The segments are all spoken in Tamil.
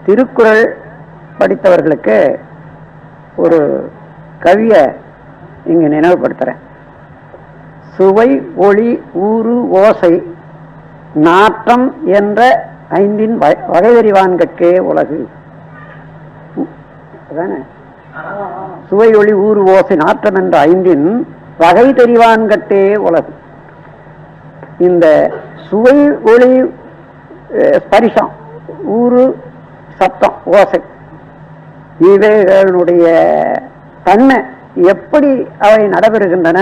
திருக்குறள் படித்தவர்களுக்கு ஒரு கவியை இங்கு நினைவுபடுத்துறேன். சுவை ஒளி ஊறு ஓசை நாற்றம் என்ற ஐந்தின் வகைதறிவான்கட்கே உலகு. அதானே? சுவை ஒளி ஊறு ஓசை நாற்றம் என்ற ஐந்தின் வகை தெரிவான்கட்டே உலகு. இந்த சுவை ஒளி ஸ்பரிசம் ஊறு சத்தம் ஓசை இவைகளுடைய தன்மை எப்படி அவை நடைபெறுகின்றன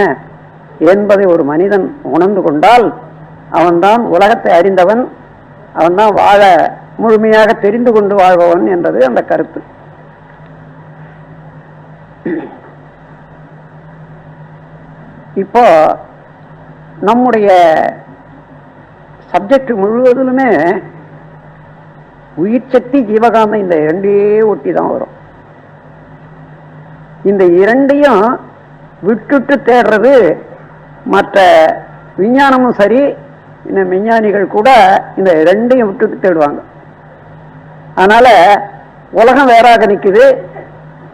என்பதை ஒரு மனிதன் உணர்ந்து கொண்டால் அவன்தான் உலகத்தை அறிந்தவன், அவன்தான் வாழ முழுமையாக தெரிந்து கொண்டு வாழ்பவன் என்பது அந்த கருத்து. இப்போ நம்முடைய சப்ஜெக்ட் முழுவதிலுமே உயிர் சக்தி ஜீவகாந்தம் இந்த இரண்டே ஒட்டி தான் வரும். இந்த இரண்டையும் விட்டுட்டு தேடுறது மற்ற விஞ்ஞானமும் சரி, இந்த விஞ்ஞானிகள் கூட இந்த ரெண்டையும் விட்டுட்டு தேடுவாங்க. அதனால உலகம் வேறாக நிற்குது,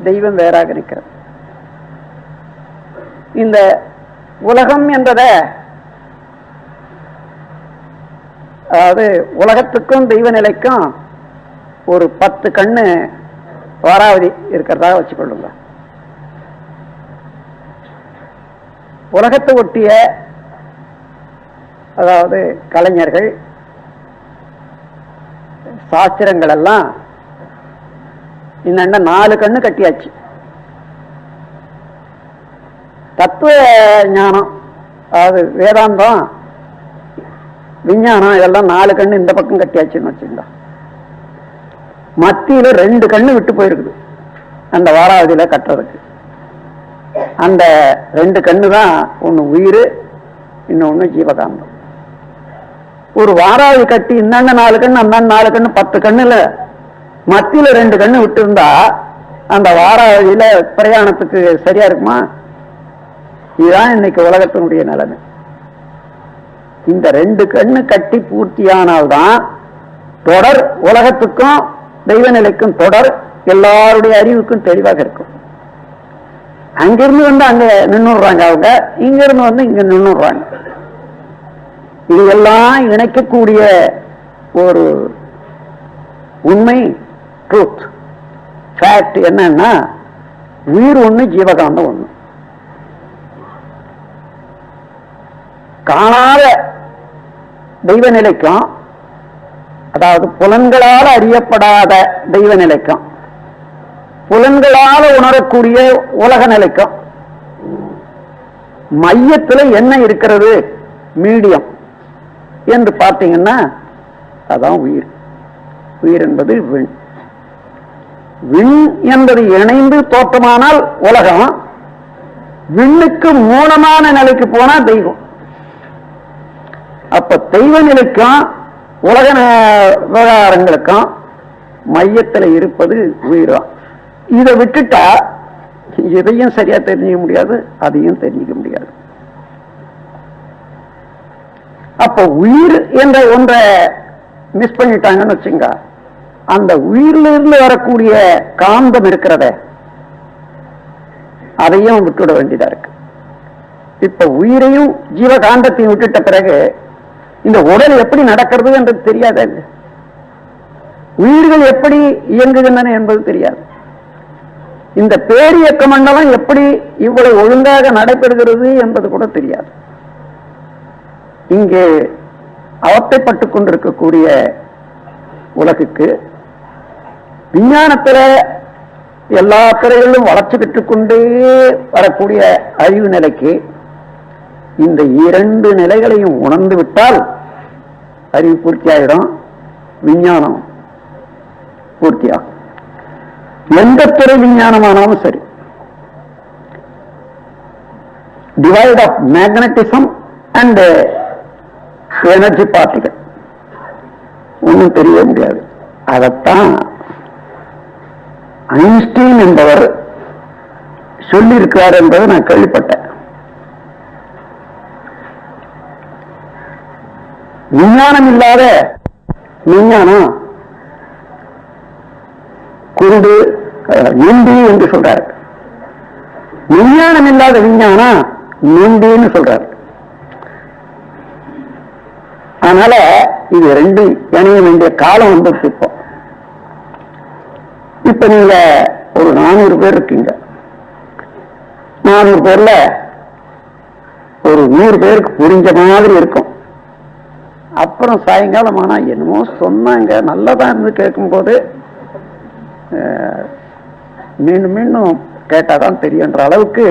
தெய்வம் வேறாக நிற்கிறது. இந்த உலகம் என்றத, அதாவது உலகத்துக்கும் தெய்வ நிலைக்கும் ஒரு 10 கண்ணு வாராவதி இருக்கிறதா வச்சுக்கொள்ளுங்க. உலகத்தை ஒட்டிய அதாவது கலைஞர்கள் சாஸ்திரங்கள் எல்லாம் இந்த 4 கண்ணு கட்டியாச்சு. தத்துவ ஞானம் அதாவது வேதாந்தம் விஞ்ஞானம் இதெல்லாம் 4 கண்ணு இந்த பக்கம் கட்டியாச்சுன்னு வச்சுங்களா. மத்தியில 2 கண்ணு விட்டு போயிருக்குது அந்த வாராவதியில கட்டுறதுக்கு. அந்த 2 கண்ணு தான், ஒண்ணு உயிர், இன்னொன்னு ஜீவகாந்தம். ஒரு வாராவதி கட்டி இந்தாண்ட 4 கண்ணு அந்தாண்ட 4 கண்ணு 10 கண்ணுல மத்தியில 2 கண்ணு விட்டு இருந்தா அந்த வாராவதியில பிரயாணத்துக்கு சரியா இருக்குமா? இதுதான் இன்னைக்கு உலகத்தினுடைய நிலைமை. இந்த 2 கண்ணு கட்டி பூர்த்தியானால்தான் தொடர், உலகத்துக்கும் தெய்வ நிலைக்கும் தொடர் எல்லாருடைய அறிவுக்கும் தெளிவாக இருக்கும். அங்கிருந்து வந்து அங்க நின்னுடுறாங்க அவங்க, இங்கிருந்து வந்து இங்க நின்னுடுறாங்க. இது எல்லாம் இணைக்கக்கூடிய ஒரு உண்மை, ட்ரூத், ஃபேக்ட் என்னன்னா உயிர் ஒண்ணு, ஜீவகாந்தம் ஒண்ணு. காணாத தெய்வ நிலைக்கும், அதாவது புலன்களால் அறியப்படாத தெய்வ நிலைக்கும், புலன்களால உணரக்கூடிய உலக நிலைக்கும் மையத்தில் என்ன இருக்கிறது, மீடியம் என்று பார்த்தீங்கன்னா அதான் உயிர். உயிர் என்பது விண். விண் என்பது இணைந்து தோற்றமானால் உலகம், விண்ணுக்கு மூலமான நிலைக்கு போனா தெய்வம். அப்ப தெய்வ நிலைக்கும் உலக விவகாரங்களுக்கும் மையத்தில் இருப்பது உயிரம். இதை விட்டுட்டா எதையும் சரியா தெரிஞ்சுக்க முடியாது, அதையும் தெரிஞ்சுக்க முடியாது. அப்ப உயிர் என்ற ஒன்றை மிஸ் பண்ணிட்டாங்கன்னு வச்சுங்க, அந்த உயிரில இருந்து வரக்கூடிய காந்தம் இருக்கிறத அதையும் விட்டுவிட வேண்டியதா இருக்கு. இப்ப உயிரையும் ஜீவகாந்தத்தையும் விட்டுட்ட பிறகு இந்த உடல் எப்படி நடக்கிறது என்றது தெரியாத, உயிர்கள் எப்படி இயங்குகின்றன என்பது தெரியாது. இந்த பேரியக்க மண்டலம் எப்படி இவ்வளவு ஒழுங்காக நடைபெறுகிறது என்பது கூட தெரியாது. இங்கே அவத்தைப்பட்டுக் கொண்டிருக்கக்கூடிய உலகுக்கு விஞ்ஞானத்தில் எல்லா துறைகளிலும் வளர்ச்சி பெற்றுக் கொண்டே வரக்கூடிய அறிவு நிலைக்கு இந்த 2 நிலைகளையும் உணர்ந்து விட்டால் அறிவு பூர்த்தியாயிடும், விஞ்ஞானம் பூர்த்தியாகும். எந்த துறை விஞ்ஞானமானாலும் சரி, divide of magnetism and energy பார்ட்டிகள் ஒன்றும் தெரிய முடியாது. அதைத்தான் ஐன்ஸ்டீன் என்பவர் சொல்லியிருக்கிறார் என்பதை நான் கேள்விப்பட்டேன். விஞ்ஞானம் இல்லாத விஞ்ஞானம் குருடு நொண்டி என்று சொல்றாரு. விஞ்ஞானம் இல்லாத விஞ்ஞானம் நொண்டின்னு சொல்றாரு. அதனால இது ரெண்டும் இணைய வேண்டிய காலம் வந்துட்டு. இப்ப நீங்க ஒரு 400 பேர் இருக்கீங்க. 400 பேர்ல ஒரு 100 பேருக்கு புரிஞ்ச மாதிரி இருக்கும். அப்புறம் சாயங்காலம் ஆனா என்னமோ சொன்னாங்க நல்லதா இருந்து கேட்கும்போது மீண்டும் மீண்டும் கேட்டாதான் தெரியுன்ற அளவுக்கு,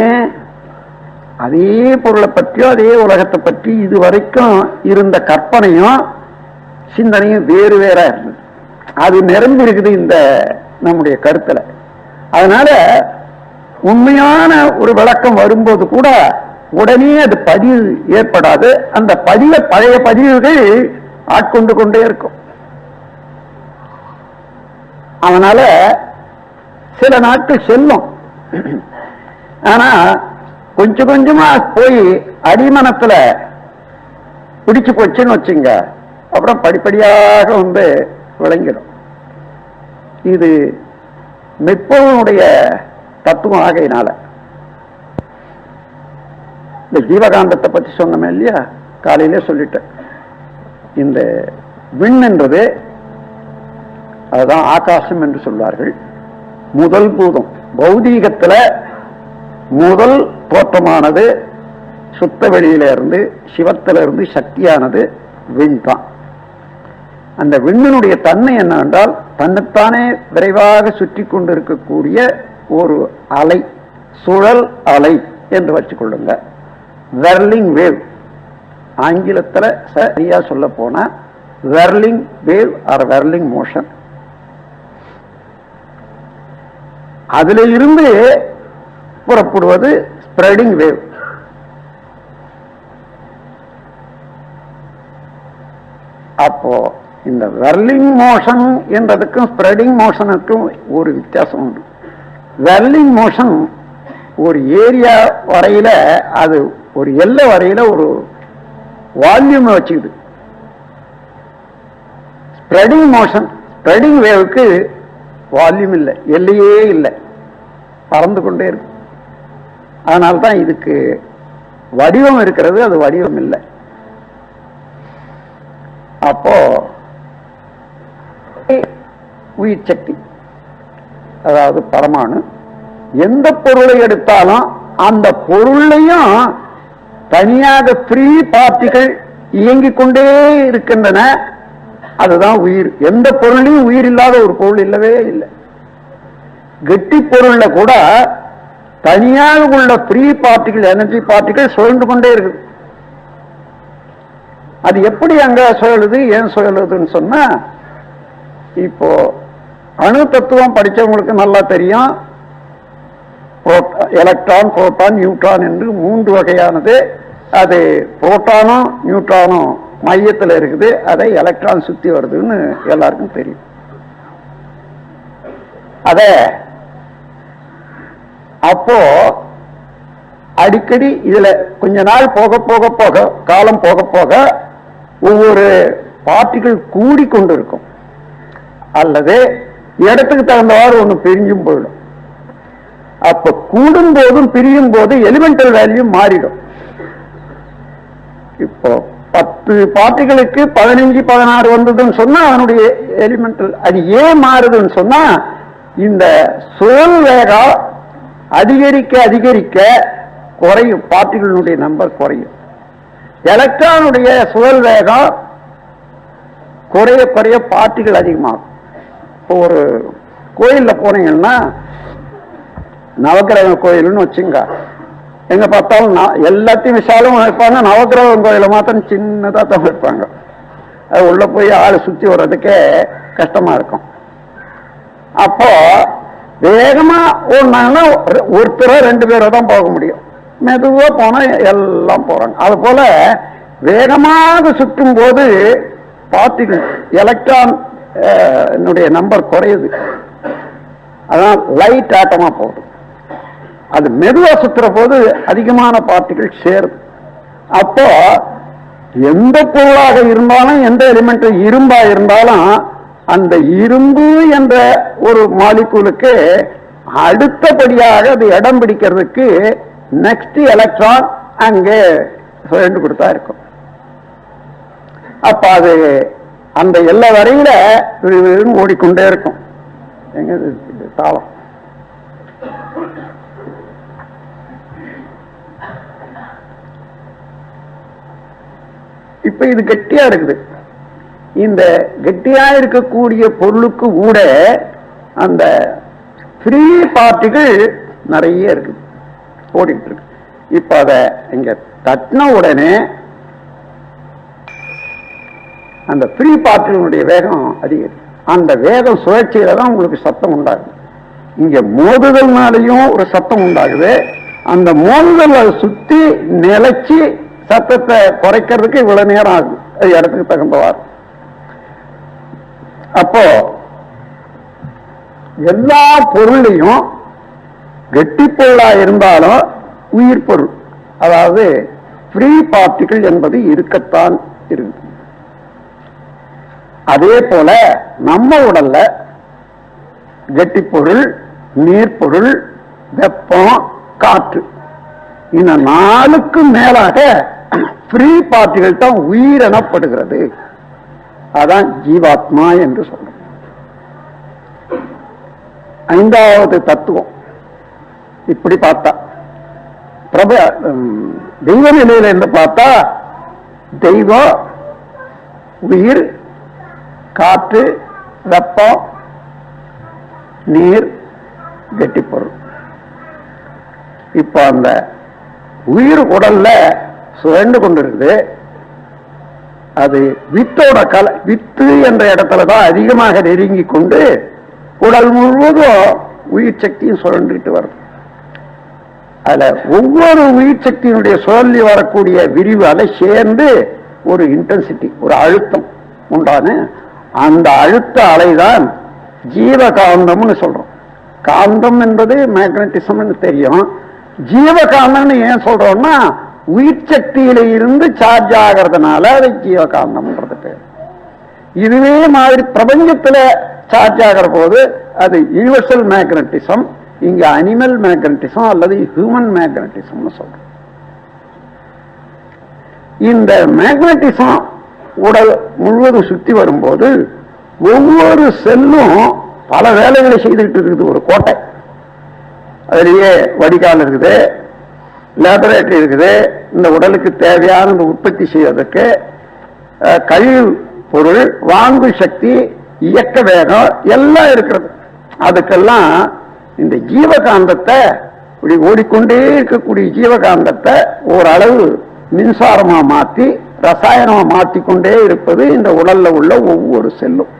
ஏன் அதே பொருளை பற்றியோ அதே உலகத்தை பற்றி இது வரைக்கும் இருந்த கற்பனையும் சிந்தனையும் வேறு வேற இருந்தது. அது நிரம்பி இருக்குது இந்த நம்முடைய கருத்துல. அதனால உண்மையான ஒரு விளக்கம் வரும்போது கூட உடனே அது பதிவு ஏற்படாது. அந்த பதிவை பழைய பதிவுகள் ஆட்கொண்டு கொண்டே இருக்கும். அதனால சில நாட்கள் செல்லும். ஆனா கொஞ்சம் கொஞ்சமா போய் அடிமனத்துல பிடிச்சு போச்சுன்னு வச்சுங்க, அப்புறம் படிப்படியாக வந்து விளங்கிடும். இது மெப்பனுடைய தத்துவம் ஆகையினால இந்த ஜீவகாந்தத்தை பற்றி சொன்னமே இல்லையா, காலையிலே சொல்லிட்டேன். இந்த விண் என்றது அதுதான் ஆகாசம் என்று சொல்வார்கள். முதல் பூதம் பௌதீகத்துல முதல் தோற்றமானது சுத்த வெளியில இருந்து சிவத்தில இருந்து சக்தியானது விண் தான். அந்த விண்ணினுடைய தன்மை என்னவென்றால் தன்னைத்தானே விரைவாக சுற்றி கொண்டிருக்கக்கூடிய ஒரு அலை, சுழல் அலை என்று வச்சுக்கொள்ளுங்க. வெர்லிங் வேவ், ஆங்கிலத்தில் சரியா சொல்ல போனா வெர்லிங் வேவ் ஆர் வெர்லிங் மோஷன். அதுல இருந்து புறப்படுவது ஸ்ப்ரெடிங் வேவ். அப்போ இந்த வெர்லிங் மோஷன் என்றதுக்கும் ஸ்ப்ரெடிங் மோஷனுக்கும் ஒரு வித்தியாசம் உண்டு. வெர்லிங் மோஷன் ஒரு ஏரியா வரையில, அது ஒரு எல்லை வரையில ஒரு வால்யூம் வச்சுக்குது. ஸ்ப்ரெடிங் மோஷன், ஸ்ப்ரெடிங் வேவுக்கு வால்யூம் இல்லை, எல்லையே இல்லை, பறந்து கொண்டே இருக்கு. அதனால்தான் இதுக்கு வடிவம் இருக்கிறது, அது வடிவம் இல்லை. அப்போ உயிர் சக்தி, அதாவது பரமாணு, எந்த பொருளை எடுத்தாலும் அந்த பொருளையும் தனியாக ஃப்ரீ பார்ட்டிகள் இயங்கிக் கொண்டே இருக்கின்றன. அதுதான் உயிர். எந்த பொருளையும் உயிர் இல்லாத ஒரு பொருள் இல்லவே இல்லை. கெட்டி பொருள்ல கூட தனியாக உள்ள ஃப்ரீ பார்ட்டிகள், எனர்ஜி பார்ட்டிகள் சுழன்று கொண்டே இருக்குது. அது எப்படி அங்க சுழலுது, ஏன் சுழலுதுன்னு சொன்னா, இப்போ அணு தத்துவம் படிச்சவங்களுக்கு நல்லா தெரியும். எலக்ட்ரான், புரோட்டான், நியூட்ரான் என்று 3 வகையானது. அது புரோட்டானும் நியூட்ரானும் மையத்தில் இருக்குது, அதை எலக்ட்ரான் சுத்தி வருதுன்னு எல்லாருக்கும் தெரியும். அத அப்போ அடிக்கடி இதுல கொஞ்ச நாள் போக போக போக, காலம் போக போக ஒவ்வொரு பார்ட்டிகள் கூடிக்கொண்டு இருக்கும், அல்லது இடத்துக்கு தகுந்தவாறு ஒண்ணு பிரிஞ்சும் போயிடும். அப்ப கூடும் போதும் பிரியும் போது எலிமெண்டல் வேல்யூ மாறிடும். இப்போ 10 பார்ட்டிகளுக்கு 15, 16 வந்ததுன்னு சொன்னா அதனுடைய எலிமெண்டல், அது ஏன் மாறுதுன்னு சொன்னா இந்த சுழல் வேகம் அதிகரிக்க அதிகரிக்க குறையும், பார்ட்டிகளுடைய நம்பர் குறையும். எலக்ட்ரானுடைய சுழல் வேகம் குறைய குறைய பார்ட்டிகள் அதிகமாகும். இப்போ ஒரு கோயில்ல போனீங்கன்னா, நவக்கிரக கோயில்னு வச்சுங்க, எங்க பார்த்தாலும் எல்லாத்தையும் விசாலும் வைப்பாங்க, நவக்கிரகம் கோயில மாத்திரம் சின்னதா தான் வைப்பாங்க. அது உள்ள போய் ஆளு சுத்தி வர்றதுக்கே கஷ்டமா இருக்கும். அப்போ வேகமா ஓடினாங்கன்னா ஒருத்தரோ 2 பேரோ தான் போக முடியும். மெதுவா போனா எல்லாம் போறாங்க. அது போல வேகமாக சுற்றும் போது பார்ட்டிகள் எலக்ட்ரான் நம்பர் குறையுது. அதான் லைட் ஆட்டமா போகுது. அது மெதுவா சுற்றுற போது அதிகமான பார்ட்டிகள் சேருது. அப்போ எந்த பொருளாக இருந்தாலும், எந்த எலிமெண்ட் இரும்பா இருந்தாலும் அந்த இரும்பு என்ற ஒரு மாலிகூலுக்கு அடுத்தபடியாக அது இடம் பிடிக்கிறதுக்கு நெக்ஸ்ட் எலக்ட்ரான் அங்கே சுழண்டு கொடுத்தா இருக்கும். அப்ப அது அந்த எல்லை வரையில ஓடிக்கொண்டே இருக்கும். எங்க தாளம் இப்ப இது கெட்டியா இருக்குது. இந்த கெட்டியா இருக்கக்கூடிய பொருளுக்கு கூட அந்த ஃப்ரீ பார்ட்டிகள் நிறைய இருக்குது, ஓடிட்டு இருக்கு. இப்ப அத இங்க தட்டின உடனே அந்த ஃப்ரீ பார்ட்டிகளுடைய வேகம் அதிகம். அந்த வேகம் சுழற்சியில தான் உங்களுக்கு சத்தம் உண்டாகுது. இங்க மோதுதல்னாலையும் ஒரு சத்தம் உண்டாகுது. அந்த மோதுதல் அதை சுத்தி நிலைச்சு சத்தத்தை குறைக்கிறதுக்கு இவ்வளவு நேரம் ஆகுது, அது இடத்துக்கு தகுந்தவாறு. அப்போ எல்லா பொருளையும் கெட்டி பொருளா இருந்தாலும் உயிர் பொருள், அதாவது ஃப்ரீ பார்ட்டிகள் என்பது இருக்கத்தான் இருக்கு. அதே போல நம்ம உடல்ல கெட்டி பொருள், நீர்பொருள், வெப்பம், காற்று, இந்த 4க்கு மேலாக ஃப்ரீ பார்ட்டிகள் தான் உயிர் எனப்படுகிறது. அதான் ஜீவாத்மா என்று சொல்றோம். 5வது தத்துவம் இப்படி பார்த்தா தெய்வ நிலையில இருந்து பார்த்தா தெய்வம், உயிர், காற்று, வெப்பம், நீர், கெட்டிப்பொருள். இப்ப அந்த உயிர் உடல்ல சுழண்டு கொண்டிருக்குது. அது வித்தோட வித்து என்ற இடத்துலதான் அதிகமாக நெருங்கி கொண்டு உடல் முழுவதும் உயிர் சக்தியும் சுழண்டுட்டு வருது. அதுல ஒவ்வொரு உயிர் சக்தியினுடைய சுழலி வரக்கூடிய விரிவு அலை சேர்ந்து ஒரு இன்டென்சிட்டி, ஒரு அழுத்தம் உண்டான அந்த அழுத்த அலைதான் ஜீவகாந்தம்னு சொல்றோம். காந்தம் என்பது மேக்னட்டிசம்னு தெரியும். ஜீவகாந்தம்னு ஏன் சொல்றோம்னா உயிர் சக்தியில இருந்து சார்ஜ் ஆகிறதுனால அது ஜீவகாந்தம்ன்றது பேர். இதுவே மாதிரி பிரபஞ்சத்துல சார்ஜ் ஆகிற போது அது யூனிவர்சல் மேக்னட்டிசம், இங்க அனிமல் மேக்னட்டிசம் அல்லது ஹியூமன் மேக்னட்டிசம்னு சொல்றோம். இந்த மேக்னட்டிசம் உடல் முழுவதும் சுத்தி வரும்போது ஒவ்வொரு செல்லும் பல வேலைகளை செய்துட்டு இருக்குது. ஒரு கோட்டை, அதுலயே வடிகால் இருக்குது, லேபரேட்டரி இருக்குது, இந்த உடலுக்கு தேவையான உற்பத்தி செய்வதற்கு கழிவு பொருள், வாங்கு சக்தி, இயக்க வேகம் எல்லாம் இருக்கிறது. அதுக்கெல்லாம் இந்த ஜீவகாந்தத்தை, இப்படி ஓடிக்கொண்டே இருக்கக்கூடிய ஜீவகாந்தத்தை ஓரளவு மின்சாரமா மாற்றி ரசாயனமா மாற்றிக்கொண்டே இருப்பது இந்த உடல்ல உள்ள ஒவ்வொரு செல்லும்.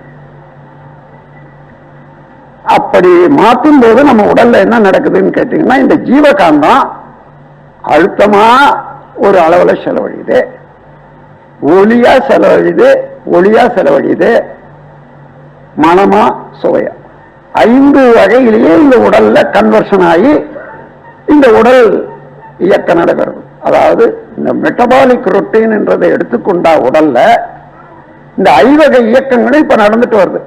அப்படி மாற்றும் போது நம்ம உடல்ல என்ன நடக்குதுன்னு கேட்டீங்கன்னா, இந்த ஜீவகாந்தம் அழுத்தமா ஒரு அளவுல செலவழியுது, ஒளியா செலவழியுது, ஒளியா செலவழியுது, மனமா, சுவையா, 5 வகையிலேயே இந்த உடல்ல கன்வர்ஷன் ஆகி இந்த உடல் இயக்கம் நடைபெறும். அதாவது இந்த மெட்டபாலிக் ரொட்டீன் என்றதை எடுத்துக்கொண்டா உடல்ல இந்த 5 வகை இயக்கங்களும் இப்ப நடந்துட்டு வருது.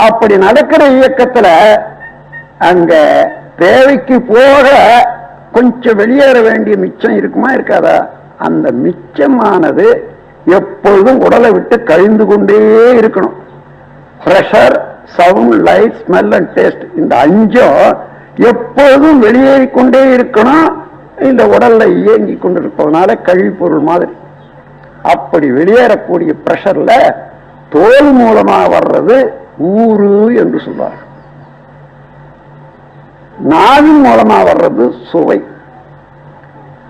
அப்படி நடக்கிற இயக்கத்துல அங்க தேவைக்கு போக கொஞ்சம் வெளியேற வேண்டிய மிச்சம் இருக்குமா இருக்காதா? அந்த மிச்சமானது எப்பொழுதும் உடலை விட்டு கழிந்து கொண்டே இருக்கணும். Pressure, sound, light, smell and taste, இந்த 5 எப்பொழுதும் வெளியேறிக்கொண்டே இருக்கணும். இந்த உடல்ல இயங்கி கொண்டிருப்பதனால கழிவுப்பொருள் மாதிரி. அப்படி வெளியேறக்கூடிய பிரஷர்ல தோல் மூலமா வர்றது ஊறு என்று சொல்வார்கள். நாவின் மூலமா வர்றது சுவை,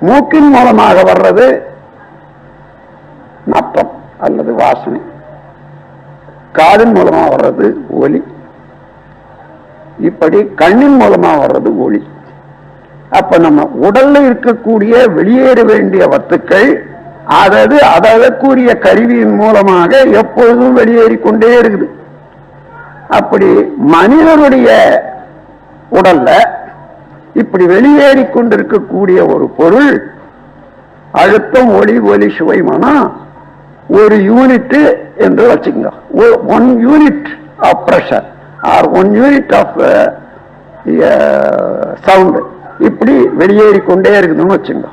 மூக்கின் மூலமாக வர்றது நாற்றம் அல்லது வாசனை, காதின் மூலமா வர்றது ஒலி, இப்படி கண்ணின் மூலமா வர்றது ஒளி. அப்ப நம்ம உடல்ல இருக்கக்கூடிய வெளியேற வேண்டிய வத்துக்கள் அதற்குரிய கருவியின் மூலமாக எப்பொழுதும் வெளியேறிக்கொண்டே இருக்குது. அப்படி மனிதனுடைய உடல்ல இப்படி வெளியேறிக் கொண்டிருக்கக்கூடிய ஒரு பொருள் அழுத்தம், ஒளி, ஒலி, சுவை, மனம் ஒரு யூனிட் என்று வச்சுக்கோங்க. 1 unit of pressure or 1 unit of sound இப்படி வெளியேறிக்கொண்டே இருக்குதுன்னு வச்சுங்க.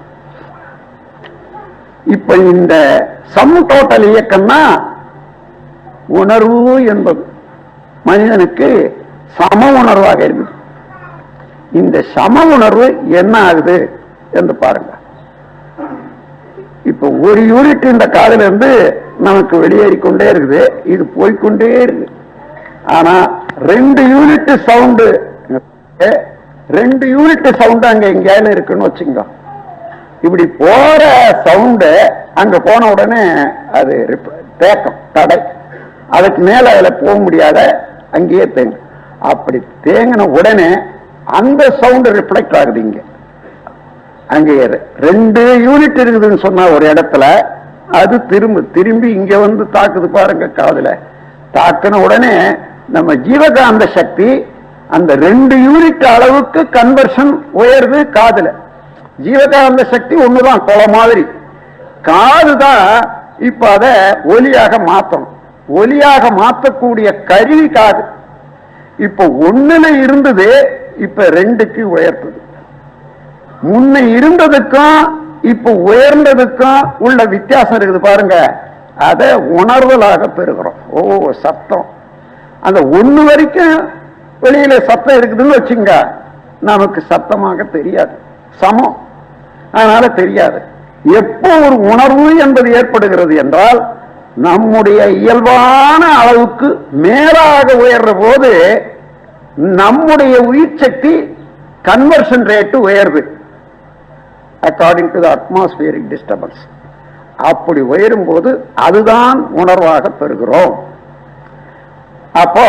இப்ப இந்த சம் டோட்டல் இயக்கம்னா உணர்வு என்பது மனிதனுக்கு சம உணர்வாக இருக்குது. இந்த சம உணர்வு என்ன ஆகுது என்று பாருங்க. இப்ப 1 யூனிட் இந்த காதுல இருந்து நமக்கு வெளியேறிக்கொண்டே இருக்குது, இது போய்கொண்டே இருக்கு. ஆனா 2 யூனிட் சவுண்டு 2 யூனிட் சவுண்ட் அங்க எங்கேயாலும் இருக்குன்னு வச்சுங்க. இப்படி போற சவுண்டு அங்க போன உடனே அது தேக்கம் தடை, அதுக்கு மேல அதுல போக முடியாத அங்கேயே தேங்க. அப்படி தேங்கின உடனே அந்த சவுண்ட் ரிஃப்ளெக்ட் ஆகுது. இங்க அங்கே 2 யூனிட் இருக்குதுன்னு சொன்னா ஒரு இடத்துல, அது திரும்பி இங்க வந்து தாக்குது பாருங்க காதுல. தாக்குன உடனே நம்ம ஜீவகாந்த சக்தி அந்த 2 யூனிட் அளவுக்கு கன்வர்ஷன் உயருது காதுல. ஜீவகாந்த சக்தி ஒண்ணுதான், கொலை மாதிரி. காதுதான் இப்ப அத ஒலியாக மாத்தணும். ஒலியாக மாற்றக்கூடிய கருவி காது. இப்ப 1ல இருந்தது இப்ப 2க்கு உயர்த்துது. முன்ன இருந்ததுக்கும் இப்ப உயர்ந்ததுக்கும் உள்ள வித்தியாசம் இருக்குது பாருங்க. அத உணர்தலாக பெறுகிறோம். ஓ சத்தம், அந்த 1 வரைக்கும் வெளியில சத்தம் இருக்குதுன்னு வச்சுங்க, நமக்கு சத்தமாக தெரியாது, சமம், அதனால தெரியாது. எப்போ ஒரு உணர்வு என்பது ஏற்படுகிறது என்றால் நம்முடைய இயல்பான அளவுக்கு மேலாக உயர்ற போது நம்முடைய உயிர் சக்தி கன்வர்ஷன் ரேட்டு உயருது according to the atmospheric disturbance. அப்படி உயரும் போது அதுதான் உணர்வாக பெறுகிறோம். அப்போ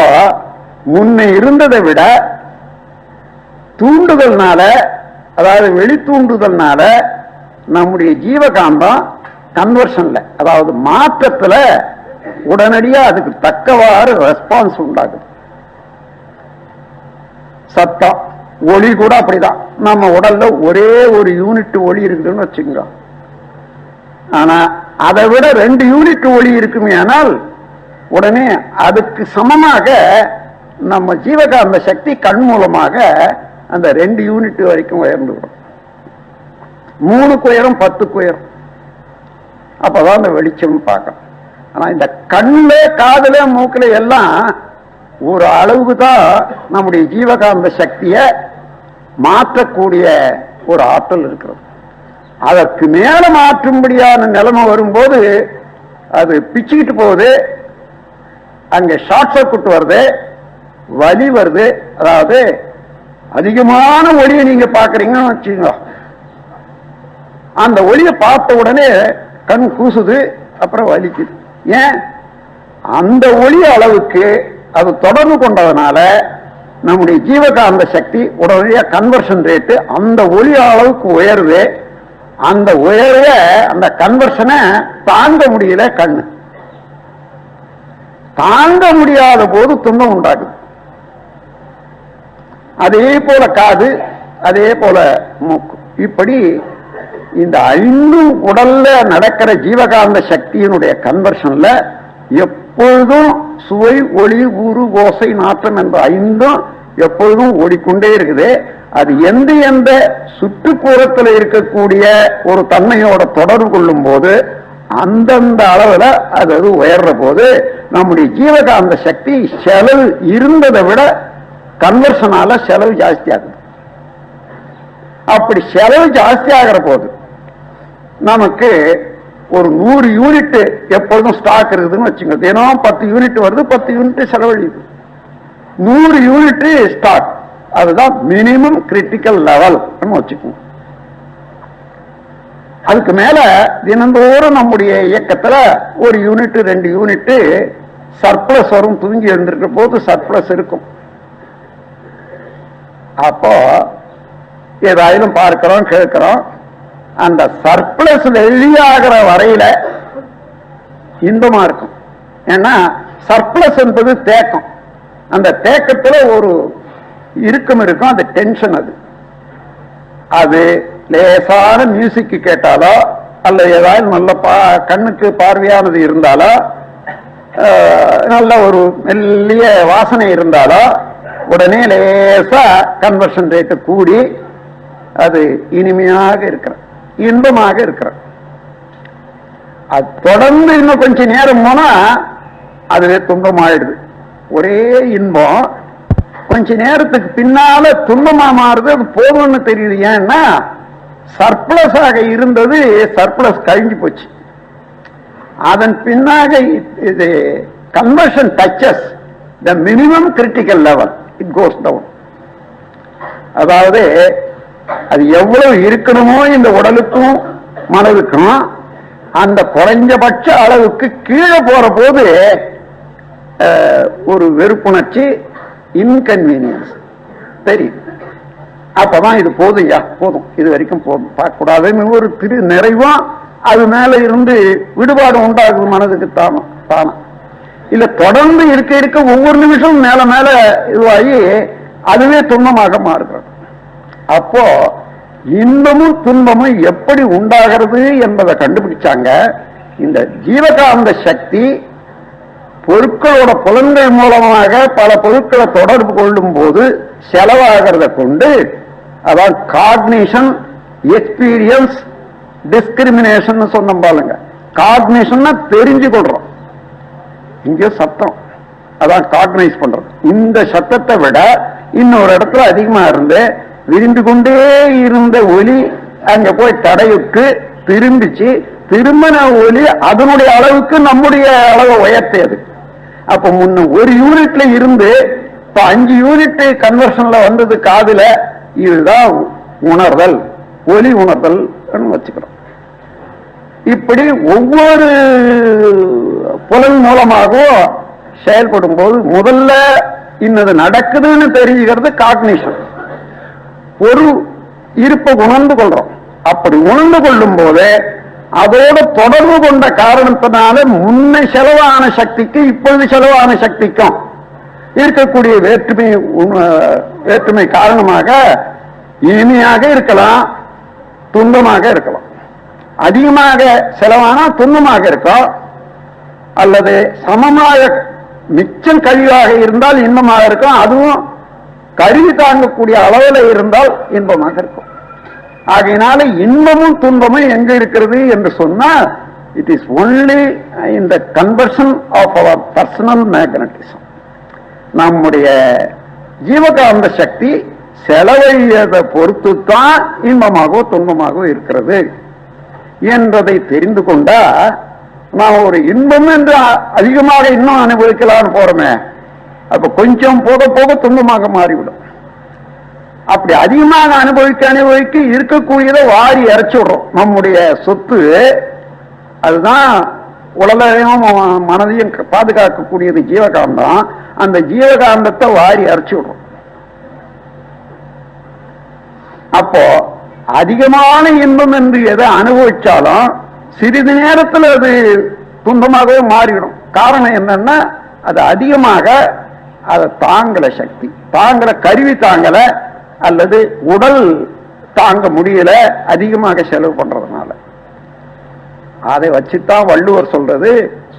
முன்ன இருந்ததை விட தூண்டுதல்னால, அதாவது வெளி தூண்டுதல்னால நம்முடைய ஜீவகாந்தம் கன்வர்ஷன்ல, அதாவது மாற்றத்துல உடனடியா அதுக்கு தக்கவாறு ரெஸ்பான்ஸ் உண்டாகுது. சத்தம், ஒளி கூட அப்படிதான். நம்ம உடல்ல ஒரே ஒரு யூனிட் ஒளி இருக்குதுன்னு வச்சுக்கோங்க. ஆனா அதை விட 2 யூனிட் ஒளி இருக்குமே, ஆனால் உடனே அதுக்கு சமமாக நம்ம ஜீவகாந்த சக்தி கண் மூலமாக அந்த 2 யூனிட் வரைக்கும் உயர்ந்துவிடும். 3க்கு உயரம், 10க்கு உயரம். அப்பதான் அந்த வெளிச்சம் பார்க்கணும். ஆனா இந்த கண்ணுல, காதுல, மூக்குல எல்லாம் ஒரு அளவுக்கு தான் நம்முடைய ஜீவகாந்த சக்தியை மாற்றக்கூடிய ஒரு ஆற்றல் இருக்கிறது. அதற்கு மேல மாற்றும்படியான நிலைமை வரும்போது அது பிச்சுக்கிட்டு போகுது, அங்க ஷார்ட் சர்க்யூட் வருது, வலி வருது. அதாவது அதிகமான ஒளியை நீங்க பாக்குறீங்கன்னு வச்சுக்கோங்க, அந்த ஒளியை பார்த்த உடனே கண் கூசுது, அப்புறம் வலிக்குது. ஏன்? அந்த ஒளி அளவுக்கு அது தொடர்பு கொண்டதுனால நம்முடைய ஜீவகாந்த சக்தி உடனடியாக கன்வர்ஷன் ரேட்டு அந்த ஒளி அளவுக்கு உயருது. அந்த உயர்வ, அந்த கன்வர்ஷனை தாங்க முடியல கண்ணு. தாங்க முடியாத போது துன்பம் உண்டாகுது. அதே போல காது, அதே போல மூக்கு. இப்படி இந்த 5 உடல்ல நடக்கிற ஜீவகாந்த சக்தியினுடைய கன்வர்ஷன்ல எப்பொழுதும் சுவை, ஒளி, ஊறு, ஓசை, நாற்றம் என்ற 5ம் எப்பொழுதும் ஓடிக்கொண்டே இருக்குது. அது எந்த எந்த சுற்றுப்புறத்தில் இருக்கக்கூடிய ஒரு தன்மையோட தொடர்பு கொள்ளும் போது அந்தந்த அளவுல அது உயர்ற போது நம்முடைய ஜீவகாந்த சக்தி செலவு இருந்ததை விட கன்வர்ஷனால செலவு ஜாஸ்தி ஆகுது. அப்படி செலவு ஜாஸ்தி ஆகிற போது நமக்கு ஒரு 100 யூனிட் எப்பொழுதும் ஸ்டாக் இருக்குதுன்னு வச்சுங்க. தினம் 10 யூனிட் வருது, 10 யூனிட் செலவழியுது. 100 யூனிட் ஸ்டாக், அதுதான் மினிமம் கிரிட்டிக்கல் லெவல் வச்சுக்கோங்க. அதுக்கு மேல தினந்தோறும் நம்முடைய இயக்கத்துல 1 யூனிட் 2 யூனிட் சர்ப்ளஸ் வரும். தூங்கி எழுந்திருக்கிற போது சர்ப்ளஸ் இருக்கும். அப்போ ஏதாயிலும் பார்க்கிறோம், கேட்கிறோம். அந்த சர்ப்ளஸ் வெளியாகிற வரையில இன்பமா இருக்கும். ஏன்னா சர்ப்ளஸ் என்பது தேக்கம். அந்த தேக்கத்துல ஒரு இறுக்கம் இருக்கும், அந்த டென்ஷன். அது லேசான மியூசிக் கேட்டாலோ அல்ல ஏதாவது நல்ல கண்ணுக்கு பார்வையானது இருந்தாலோ, நல்ல ஒரு மெல்லிய வாசனை இருந்தாலோ உடனே லேசா கன்வர்ஷன் ரேட்டு கூடி அது இனிமையாக இருக்கிற, இன்பமாக இருக்கிற. அது தொடர்ந்து இன்னும் கொஞ்ச நேரம் போனா அதுவே துன்பமாயிடுது. ஒரே இன்பம் கொஞ்ச நேரத்துக்கு பின்னால துன்பமா மாறுது. அது போதும்னு தெரியுது. ஏன்னா சர்ப்ளஸ் ஆக இருந்தது சர்ப்ளஸ் கழிஞ்சு போச்சு. அதன் பின்னாக இது conversion touches the minimum critical level, it goes down. அதாவது அது எவ்வளவு இருக்கணுமோ இந்த உடலுக்கும் மனதுக்கும் அந்த குறைஞ்சபட்ச அளவுக்கு கீழே போற போது ஒரு வெறுப்புணர்ச்சி, இன்கன்வீனியன்ஸ் தெரியும். அப்பதான் இது போதும், போதும், இது வரைக்கும் போதும், பார்க்க கூடாதுன்னு ஒரு திரு நிறைவும் அது மேல இருந்து விடுபாடு உண்டாகுது மனதுக்கு தானா. இல்ல தொடர்ந்து இருக்க இருக்க ஒவ்வொரு நிமிஷம் மேல மேல இதுவாகி அதுவே துன்பமாக மாறுகிறது. அப்போ இன்பமும் துன்பமும் எப்படி உண்டாகிறது என்பதை கண்டுபிடிச்சாங்க. இந்த ஜீவகாந்த சக்தி பொருட்களோட புலன்கள் மூலமாக பல பொருட்களை தொடர்பு கொள்ளும் போது செலவாகிறத கொண்டு, அதான் காக்னிஷன், எக்ஸ்பீரியன்ஸ், டிஸ்கிரிமினேஷன் சொன்ன பாருங்க. காக்னிஷன் தெரிஞ்சு கொள்றோம், இங்க சத்தம், அதான் காக்னைஸ் பண்றது. இந்த சத்தத்தை விட இன்னொரு இடத்துல அதிகமா இருந்து விரிந்து கொண்டே இருந்த ஒலி அங்க போய் தடையுக்கு திரும்பிச்சு, திரும்பின ஒலி அதனுடைய அளவுக்கு நம்முடைய அளவை உயர்த்தியது. அப்ப முன்ன ஒரு யூனிட்ல இருந்து இப்ப 5 யூனிட் கன்வர்ஷன்ல வந்தது காதுல. இதுதான் உணர்தல், ஒலி உணர்தல் வச்சுக்கிறோம். இப்படி ஒவ்வொரு புலன் மூலமாகவும் செயல்படும் போது முதல்ல இன்னது நடக்குதுன்னு தெரிஞ்சுக்கிறது காக்னிஷன். ஒரு இருப்பை உணர்ந்து கொள்றோம். அப்படி உணர்ந்து கொள்ளும் போது அதோட தொடர்பு கொண்ட காரணத்தினால முன்னை செலவான சக்திக்கு இப்பொழுது செலவான சக்திக்கும் இருக்கக்கூடிய வேற்றுமை காரணமாக இனிமையாக இருக்கலாம், துன்பமாக இருக்கலாம். அதிகமாக செலவானா துன்பமாக இருக்கும், அல்லது சமமாக மிச்சம் கழிவாக இருந்தால் இன்பமாக இருக்கும். அதுவும் கருவி தாங்கக்கூடிய அளவில் இருந்தால் இன்பமாக இருக்கும். ஆகையினால இன்பமும் துன்பமும் எங்க இருக்கிறது என்று சொன்னால், it is only in the conversion of our personal magnetism. நம்முடைய ஜீவகாந்த சக்தி செலவையதை பொறுத்து தான் இன்பமாகவோ துன்பமாகவோ இருக்கிறது என்பதை தெரிந்து கொண்டா நாம் ஒரு இன்பம் என்று அதிகமாக இன்னும் அனுபவிக்கலாம்னு போறோமே, அப்ப கொஞ்சம் போக போக துன்பமாக மாறிவிடும். அப்படி அதிகமாக அனுபவிக்க இருக்கக்கூடியதை வாரி இறைச்சி விடுறோம். நம்முடைய சொத்து அதுதான் உடலையும் மனதையும் பாதுகாக்கக்கூடியது ஜீவகாந்தம். அந்த ஜீவகாந்தத்தை வாரி இறைச்சி விடுறோம். அப்போ அதிகமான இன்பம் என்று எதை அனுபவிச்சாலும் சிறிது நேரத்தில் அது துன்பமாகவே மாறிவிடும். காரணம் என்னன்னா, அது அதிகமாக அதை தாங்கல, சக்தி தாங்கல, கருவி தாங்கல, அல்லது உடல் தாங்க முடியல, அதிகமாக செலவு பண்றதுனால. அதை வச்சுதான் வள்ளுவர் சொல்றது,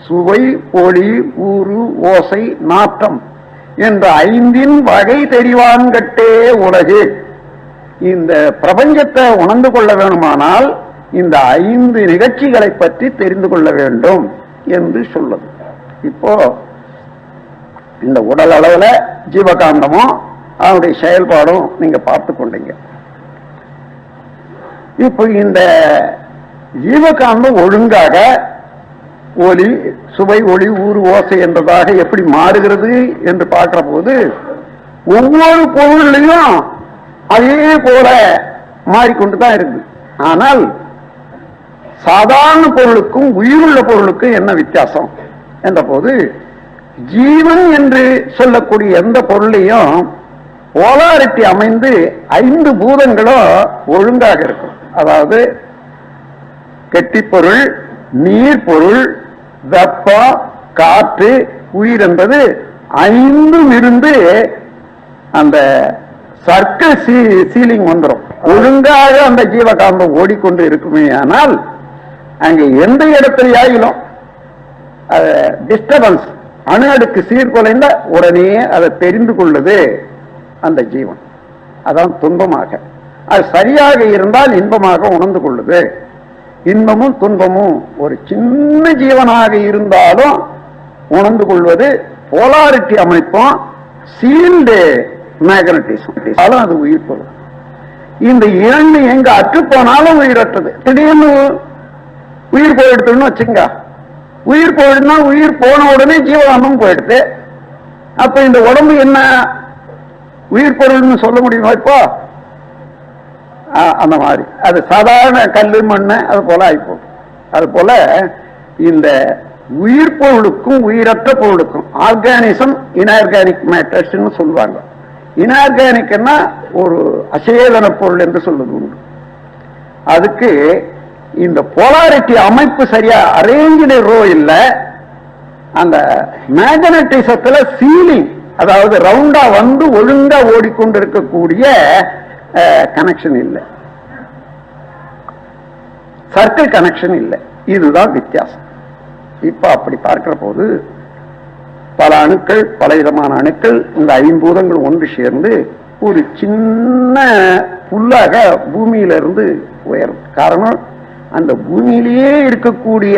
சுவை, ஒளி, ஊறு, ஓசை, நாற்றம் என்ற 5 வகை தெரிவான்கட்டே உலகு. இந்த பிரபஞ்சத்தை உணர்ந்து கொள்ள வேணுமானால் இந்த 5 நிகழ்ச்சிகளை பற்றி தெரிந்து கொள்ள வேண்டும் என்று சொல்லுது. இப்போ இந்த உடல் அளவுல ஜீவகாந்தமும் அவனுடைய செயல்பாடும் நீங்க பார்த்து கொண்டீங்க. இப்போ இந்த ஜீவகாந்தம் ஒழுங்காக ஒலி, சுவை, ஒளி, ஊறு, ஓசை என்றதாக எப்படி மாறுகிறது என்று பார்க்கிற போது ஒவ்வொரு பொருளையும் அதே போல மாறிக்கொண்டுதான் இருக்குது. ஆனால் சாதாரண பொருளுக்கும் உயிருள்ள பொருளுக்கும் என்ன வித்தியாசம் என்ற போது, ஜீவன் என்று சொல்லக்கூடிய எந்த பொருளையும் போலாரிட்டி அமைந்து 5 பூதங்களும் ஒழுங்காக இருக்கும். அதாவது கெட்டிப்பொருள், நீர் பொருள், வெப்பம், காற்று, உயிர் என்பது 5 இருந்து அந்த சர்க்கிள் சீலிங் வந்துடும். ஒழுங்காக அந்த ஜீவகாந்தம் ஓடிக்கொண்டு இருக்குமே. ஆனால் அங்க எந்த இடத்துலயாயிலும் டிஸ்டர்பன்ஸ், அணு அடுக்கு சீர்குலைந்த உடனே அதை தெரிந்து கொள்ளுது அந்த ஜீவன். அதான் துன்பமாக. அது சரியாக இருந்தால் இன்பமாக உணர்ந்து கொள்ளுது. இன்பமும் துன்பமும் ஒரு சின்ன ஜீவனாக இருந்தாலும் உணர்ந்து கொள்வது போலாரிட்டி அமைப்பும் சீல்டு மேக்னட்டிசம். அது உயிர் பொருள். இந்த இரண்டு எங்க அற்று போனாலும் உயிரற்றது. திடீர்னு உயிர் போயிடுதுன்னு வச்சுங்க. உயிர் போயிடுனா உயிர் போன உடனே ஜீவகாந்தம் போயிடுது. அப்ப இந்த உடம்பு என்ன உயிர் பொருள்னு சொல்ல முடியுமா? இப்போ அந்த மாதிரி அது சாதாரண கல்லு மண்ணு அது போல ஆயிப்போம். அது போல இந்த உயிர் பொருளுக்கும் உயிரற்ற பொருளுக்கும் ஆர்கானிசம் இன்ஆர்கானிக் மேட்டர்ஸ்ன்னு சொல்லுவாங்க. இன்ஆர்கானிக்னா ஒரு அசேதன பொருள் என்று சொல்லுது உண்டு. அதுக்கு இந்த போலாரிட்டி அமைப்பு சரியா அரேஞ்சு ரோ இல்ல. அந்த மேக்னட்டிசத்துல சீலிங், அதாவது ரவுண்டா வந்து ஒழுங்கா ஓடிக்கொண்டு இருக்கக்கூடிய கனெக்ஷன் இல்லை, சர்க்கிள் கனெக்ஷன் இல்லை. இதுதான் வித்தியாசம். இப்ப அப்படி பார்க்கிற போது பல அணுக்கள், பல விதமான அணுக்கள், இந்த ஐம்பூதங்கள் ஒன்று சேர்ந்து ஒரு சின்ன புல்லாக பூமியிலிருந்து உயரும். காரணம், அந்த பூமியிலேயே இருக்கக்கூடிய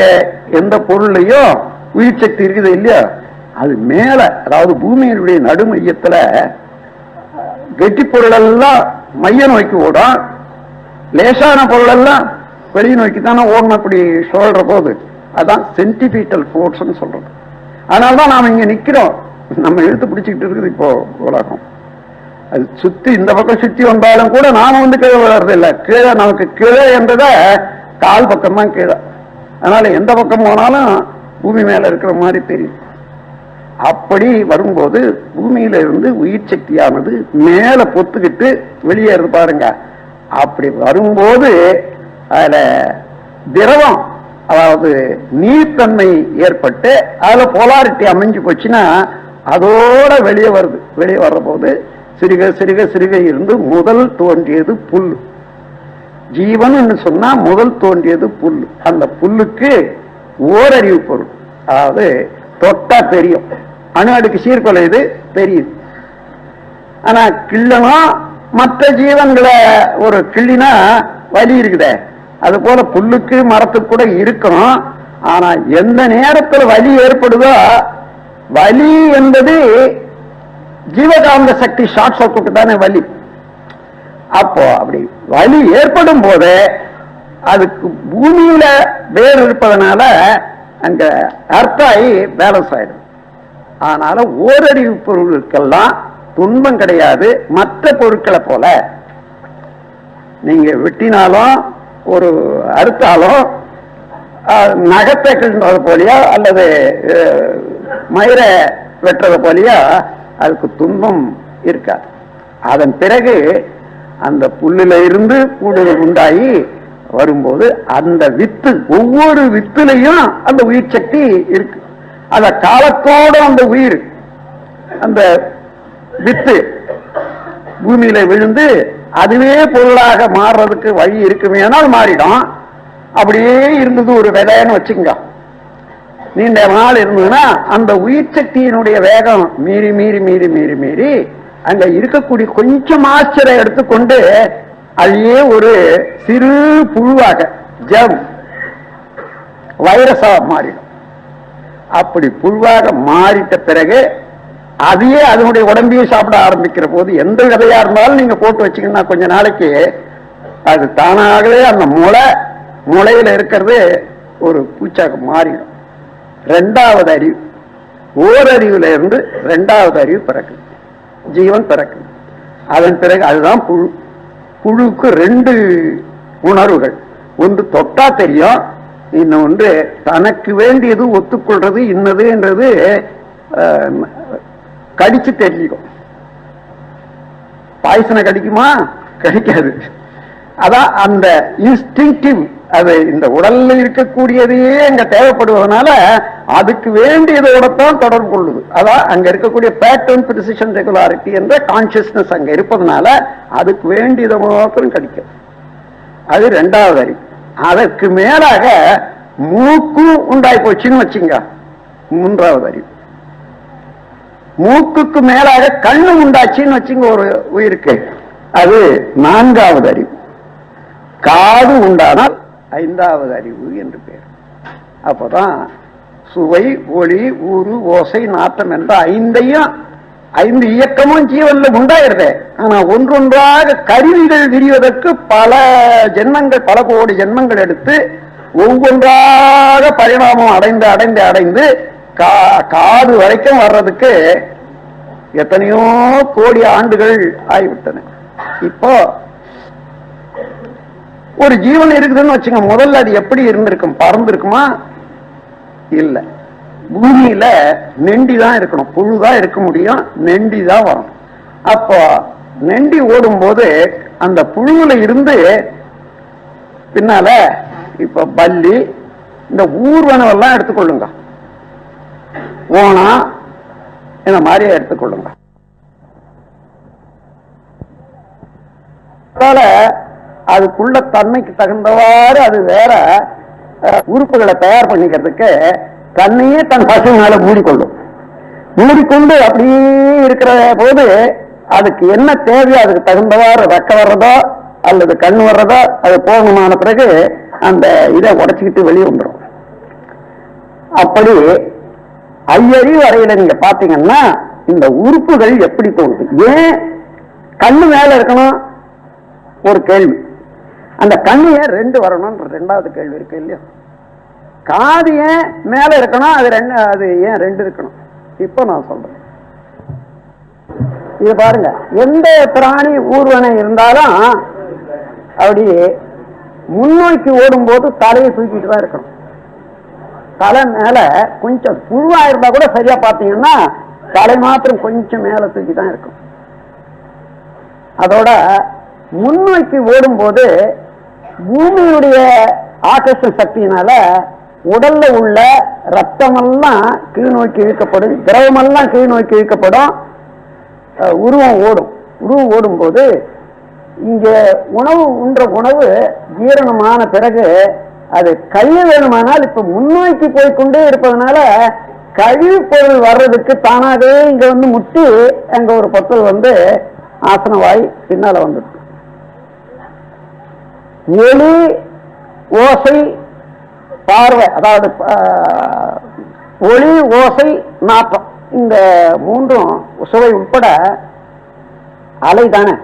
எந்த பொருளையும் உயிர் சக்தி இருக்குது இல்லையா, அது மேல, அதாவது பூமியினுடைய நடு மையத்துல கெட்டி பொருள் எல்லாம் மைய நோக்கி ஓடும், லேசான பொருள் எல்லாம் வெளியே நோக்கி தானே ஓடணும். அப்படி சொல்ற போது அதான் சென்டிபீட்டல் ஃபோர்ஸ் சொல்றது. அதனால்தான் நாம இங்க நிக்கிறோம், நம்ம இழுத்து பிடிச்சிக்கிட்டு இருக்குது இப்போ உலகம். அது சுத்தி இந்த பக்கம் சுத்தி வந்தாலும் கூட நாம வந்து கீழே வளர்றது இல்லை. கீழே நமக்கு கீழே என்றத கால் பக்கம் தான் கீழே. அதனால எந்த பக்கம் போனாலும் பூமி மேல இருக்கிற மாதிரி தெரியும். அப்படி வரும்போது பூமியில இருந்து உயிர் சக்தியானது மேல பொத்துக்கிட்டு வெளியேறது பாருங்க. அப்படி வரும்போது அதுல திரவம், அதாவது நீர்த்தன்மை ஏற்பட்டு அதுல போலாரிட்டி அமைஞ்சு போச்சுன்னா அதோட வெளியே வருது. வெளியே வர்ற போது சிறுக சிறுக சிறுக இருந்து முதல் தோன்றியது புல். ஜீவன் சொன்னா முதல் தோன்றியது புல். அந்த புல்லுக்கு ஓரறிவு பொருள், அதாவது தொட்டா தெரியும். அணு அடுக்கு சீர்குலையுது தெரியுது. ஆனா கிள்ளனும் மற்ற ஜீவன்களை ஒரு கிள்ளினா வலி இருக்குதே, அது போல புல்லுக்கு மரத்துக்கு கூட இருக்கணும். ஆனா எந்த நேரத்தில் வலி ஏற்படுதோ, வலி என்பது ஜீவகாந்த சக்தி ஷார்ட் சர்க்யூட் தானே வலி. அப்போ அப்படி வலி ஏற்படும் போது அதுக்கு பூமியில வேர் இருப்பதனால அங்க அர்த்தாயி பேலன்ஸ் ஆயிடும். அதனால ஓரறிவு பொருட்களுக்கெல்லாம் துன்பம் கிடையாது. மற்ற பொருட்களை போல நீங்க வெட்டினாலும் ஒரு அறுத்தாலும் நகத்தை கிழறது போலியா அல்லது மயிரை வெட்டுறது போலியா அதுக்கு துன்பம் இருக்காது. அதன் பிறகு அந்த புல்லுல இருந்து கூடுதல் உண்டாகி வரும்போது அந்த வித்து, ஒவ்வொரு வித்துலையும் அந்த உயிர் சக்தி இருக்கு. அத காலத்தோட அந்த உயிர், அந்த வித்து பூமியில விழுந்து அதுவே பொருளாக மாறுறதுக்கு வழி இருக்குமே, ஆனால் மாறிடும். அப்படியே இருந்தது ஒரு விதைன்னு வச்சுங்க, நீண்ட நாள் இருந்ததுன்னா அந்த உயிர் சக்தியினுடைய வேகம் மீறி மீறி மீறி மீறி மீறி அங்க இருக்கக்கூடிய கொஞ்சம் ஆச்சரை எடுத்துக்கொண்டு அதையே ஒரு சிறு புழுவாக ஜெர்ம் வைரஸா மாறிடும். அப்படி புழுவாக மாறிட்ட பிறகு அதையே அதனுடைய உடம்பையே சாப்பிட ஆரம்பிக்கிற போது எந்த விதையா இருந்தாலும் நீங்க போட்டு வச்சீங்கன்னா கொஞ்ச நாளைக்கு அது தானாகவே அந்த முளையில இருக்கிறது ஒரு பூச்சாக மாறிடும். ரெண்டாவது அறிவு, ஓரறிவுல இருந்து ரெண்டாவது அறிவு பிறக்குது, ஜீவன் பிறக்குது. அதன் பிறகு அதுதான் புழு. புழுக்கு ரெண்டு உணர்வுகள், ஒன்று தொட்டா தெரியும், இன்னொன்று தனக்கு வேண்டியது ஒத்துக்கொள்றது இன்னது என்றது கடிச்சு தெரிஞ்சுக்கும். பாய்சனை கடிக்குமா? கடிக்காது. அதான் அந்த இன்ஸ்டிங்டிவ், அது இந்த உடல்ல இருக்கக்கூடியதையே அங்க தேவைப்படுவதனால அதுக்கு வேண்டியதோடத்தான் தொடர்பு கொள்ளுது. அதான் அங்க இருக்கக்கூடிய பேட்டர்ன் பிரிசிஷன் ரெகுலாரிட்டி என்ற கான்சியஸ்னஸ் அங்க இருப்பதனால அதுக்கு வேண்டியதை மாத்திரம் கிடைக்கும். அது ரெண்டாவது அறிவு. அதற்கு மேலாக மூக்கும் உண்டாய் போச்சுன்னு வச்சுங்க, மூன்றாவது அறிவு. மூக்குக்கு மேலாக கண்ணு உண்டாச்சின்னு வச்சுங்க ஒரு உயிருக்கு, அது நான்காவது அறிவு. காது உண்டானால் ஐந்தாவது அறிவு என்று பேர். அப்பதான் சுவை, ஒளி, ஊறு, ஓசை, நாட்டம் என்ற ஐந்து இயக்கமும் ஜீவன்ல உண்டாயிருது. ஆனா ஒன்றொன்றாக கருவிகள் விரிவதற்கு பல ஜென்மங்கள், பல கோடி ஜென்மங்கள் எடுத்து ஒவ்வொன்றாக பரிணாமம் அடைந்து அடைந்து அடைந்து காது வரைக்கும் வர்றதுக்கு எத்தனையோ கோடி ஆண்டுகள் ஆகிவிட்டன. இப்போ ஒரு ஜீவன் இருக்குதுன்னு வச்சுங்க, முதல்ல அது எப்படி இருந்திருக்கும்? பறந்து இருக்குமா? இல்ல. பூமியில நெண்டி தான் இருக்கணும், புழுதான் இருக்க முடியும், நெண்டி தான் வரும். அப்போ நெண்டி ஓடும் போது அந்த புழுவுல இருந்து பின்னால இப்ப பல்லி, இந்த ஊர்வனவெல்லாம் எடுத்துக்கொள்ளுங்க, ஓனா இந்த மாதிரியே எடுத்துக்கொள்ளுங்க. அதனால அதுக்குள்ள தன்மைக்கு தகுந்தவாறு அது வேற உறுப்புகளை தயார் பண்ணிக்கிறதுக்கு தன்னையே தன் பசுனால மூடிக்கொள்ளும். மூடிக்கொண்டு அப்படியே இருக்கிற போது அதுக்கு என்ன தேவையோ அதுக்கு தகுந்தவாறு ரெக்க வர்றதோ அல்லது கண் வர்றதோ அது போகணுமான பிறகு அந்த இதை உடைச்சுக்கிட்டு வெளியே வந்துடும். அப்படி ஐயறிவு வரையில நீங்க பாத்தீங்கன்னா இந்த உறுப்புகள் எப்படி தோணுது? ஏன் கண்ணு மேல இருக்கணும் ஒரு கேள்வி, அந்த கண்ணு ஏன் ரெண்டு வரணும் ரெண்டாவது கேள்வி இருக்கு இல்லையா? காது ஏன் மேல இருக்கணும், அது ஏன் ரெண்டு இருக்கணும்? இப்போ நான் சொல்றேன். இது பாருங்க, எந்த பிராணி ஊர்வனை இருந்தாலும் அப்படி முன்னோக்கி ஓடும் போது தலையை தூக்கிட்டு தான் இருக்கணும். தலை மேல கொஞ்சம் புழுவா இருந்தா கூட சரியா பாத்தீங்கன்னா தலை மாத்திரம் கொஞ்சம் மேல தூக்கி தான் இருக்கும். அதோட முன்னோக்கி ஓடும் போது பூமியுடைய ஆகர்ஷண சக்தியினால உடல்ல உள்ள ரத்தமெல்லாம் கீழ் நோக்கி இழுக்கப்படும், திரவமெல்லாம் கீழ் நோக்கி இழுக்கப்படும், உருவம் ஓடும். உருவம் ஓடும் போது இங்க உணவு உண்ற உணவு ஜீரணமான பிறகு அது கழிவு வேணுமானால் இப்ப முன்னோக்கி போய்கொண்டே இருப்பதனால கழிவு பொருள் வர்றதுக்கு தானாகவே இங்க வந்து முட்டி அங்க ஒரு பொத்தல் வந்து ஆசனவாய் பின்னால வந்துருக்கு. ஒளி, ஓசை, பார்வை, அதாவது ஒளி, ஓசை, நாட்டம், இந்த மூன்றும் சுவை உட்பட அலை தானே,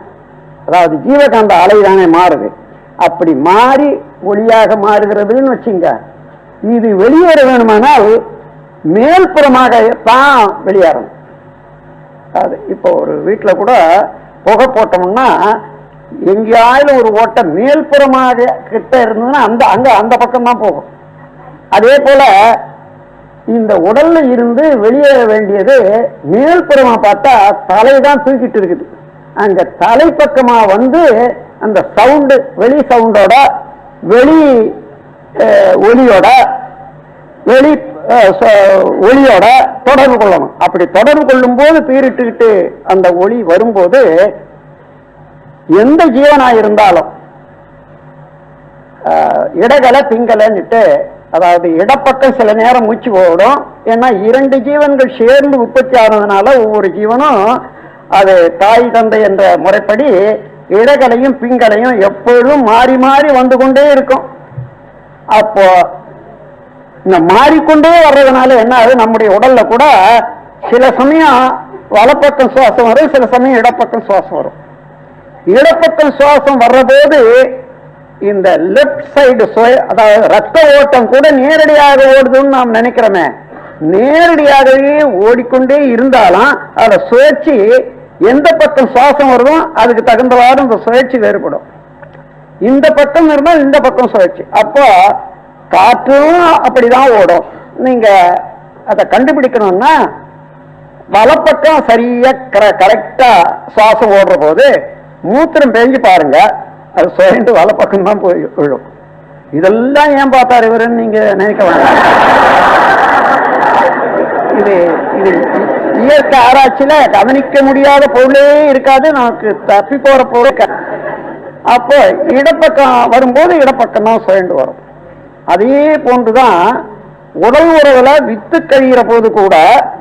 அதாவது ஜீவகாந்த அலை தானே மாறுது. அப்படி மாறி ஒளியாக மாறுகிறதுன்னு வச்சுங்க. இது வெளியேற வேணுமானால் மேல்புறமாக தான் வெளியேறணும். அது இப்போ ஒரு வீட்டில் கூட புகை போட்டோம்னா எங்கேயாவது ஒரு ஓட்டை மேல்புறமாக கிட்ட இருந்ததுன்னா அந்த பக்கம் தான் போகும். அதே போல இந்த உடல்ல இருந்து வெளியேற வேண்டியது மேல்புறமா பார்த்தா தலைதான் தூக்கிட்டு இருக்குது. அங்க தலைப்பக்கமா வந்து அந்த சவுண்டு, வெளி சவுண்டோட வெளி ஒளியோட வெளி ஒளியோட தொடர்பு கொள்ளணும். அப்படி தொடர்பு கொள்ளும் போது பீரிட்டுக்கிட்டு அந்த ஒளி வரும்போது எந்த ஜீவனா இருந்தாலும் இடகலை பிங்கலைன்னுட்டு, அதாவது இடப்பக்கம் சில நேரம் மூச்சு போடும். ஏன்னா இரண்டு ஜீவன்கள் சேர்ந்து உற்பத்தி ஆனதுனால ஒவ்வொரு ஜீவனும் அது தாய் தந்தை என்ற முறைப்படி இடகலையும் பிங்கலையும் எப்பொழுதும் மாறி மாறி வந்து கொண்டே இருக்கும். அப்போ இந்த மாறிக்கொண்டே வர்றதுனால என்ன ஆகுது, நம்முடைய உடல்ல கூட சில சமயம் வலப்பக்கம் சுவாசம் வரும், சில சமயம் இடப்பக்கம் சுவாசம் வரும். இடப்பக்கம் சுவாசம் வர்றபோது இந்த லெப்ட் சைடு, அதாவது ரத்த ஓட்டம் கூட நேரடியாக ஓடுதுன்னு நாம் நினைக்கிறோமே, நேரடியாகவே ஓடிக்கொண்டே இருந்தாலும் அதோட சுழற்சி எந்த பக்கம் சுவாசம் வருதோ அதுக்கு தகுந்தவாறு அந்த சுழற்சி வேறுபடும். இந்த பக்கம் இருந்தால் இந்த பக்கம் சுழற்சி. அப்போ காற்றும் அப்படிதான் ஓடும். நீங்க அதை கண்டுபிடிக்கணும்னா வலப்பக்கம் சரியா கரெக்டா சுவாசம் ஓடுற போது மூத்திரம் பெஞ்சு பாருங்க, அது சுழண்டு வலப்பக்கம் தான் போய் விழும். இதெல்லாம் ஏன் பார்த்தாரு இவருன்னு நீங்க நினைக்க வேண்டாம். இது இயற்கை ஆராய்ச்சியில கவனிக்க முடியாத பொருளே இருக்காது, நமக்கு தப்பி போற பொருள். அப்போ இடப்பக்கம் வரும்போது இடப்பக்கம் தான் சுழண்டு வரும். அதே போன்றுதான் உடல் உறவுல வித்து கழிகிற போது கூட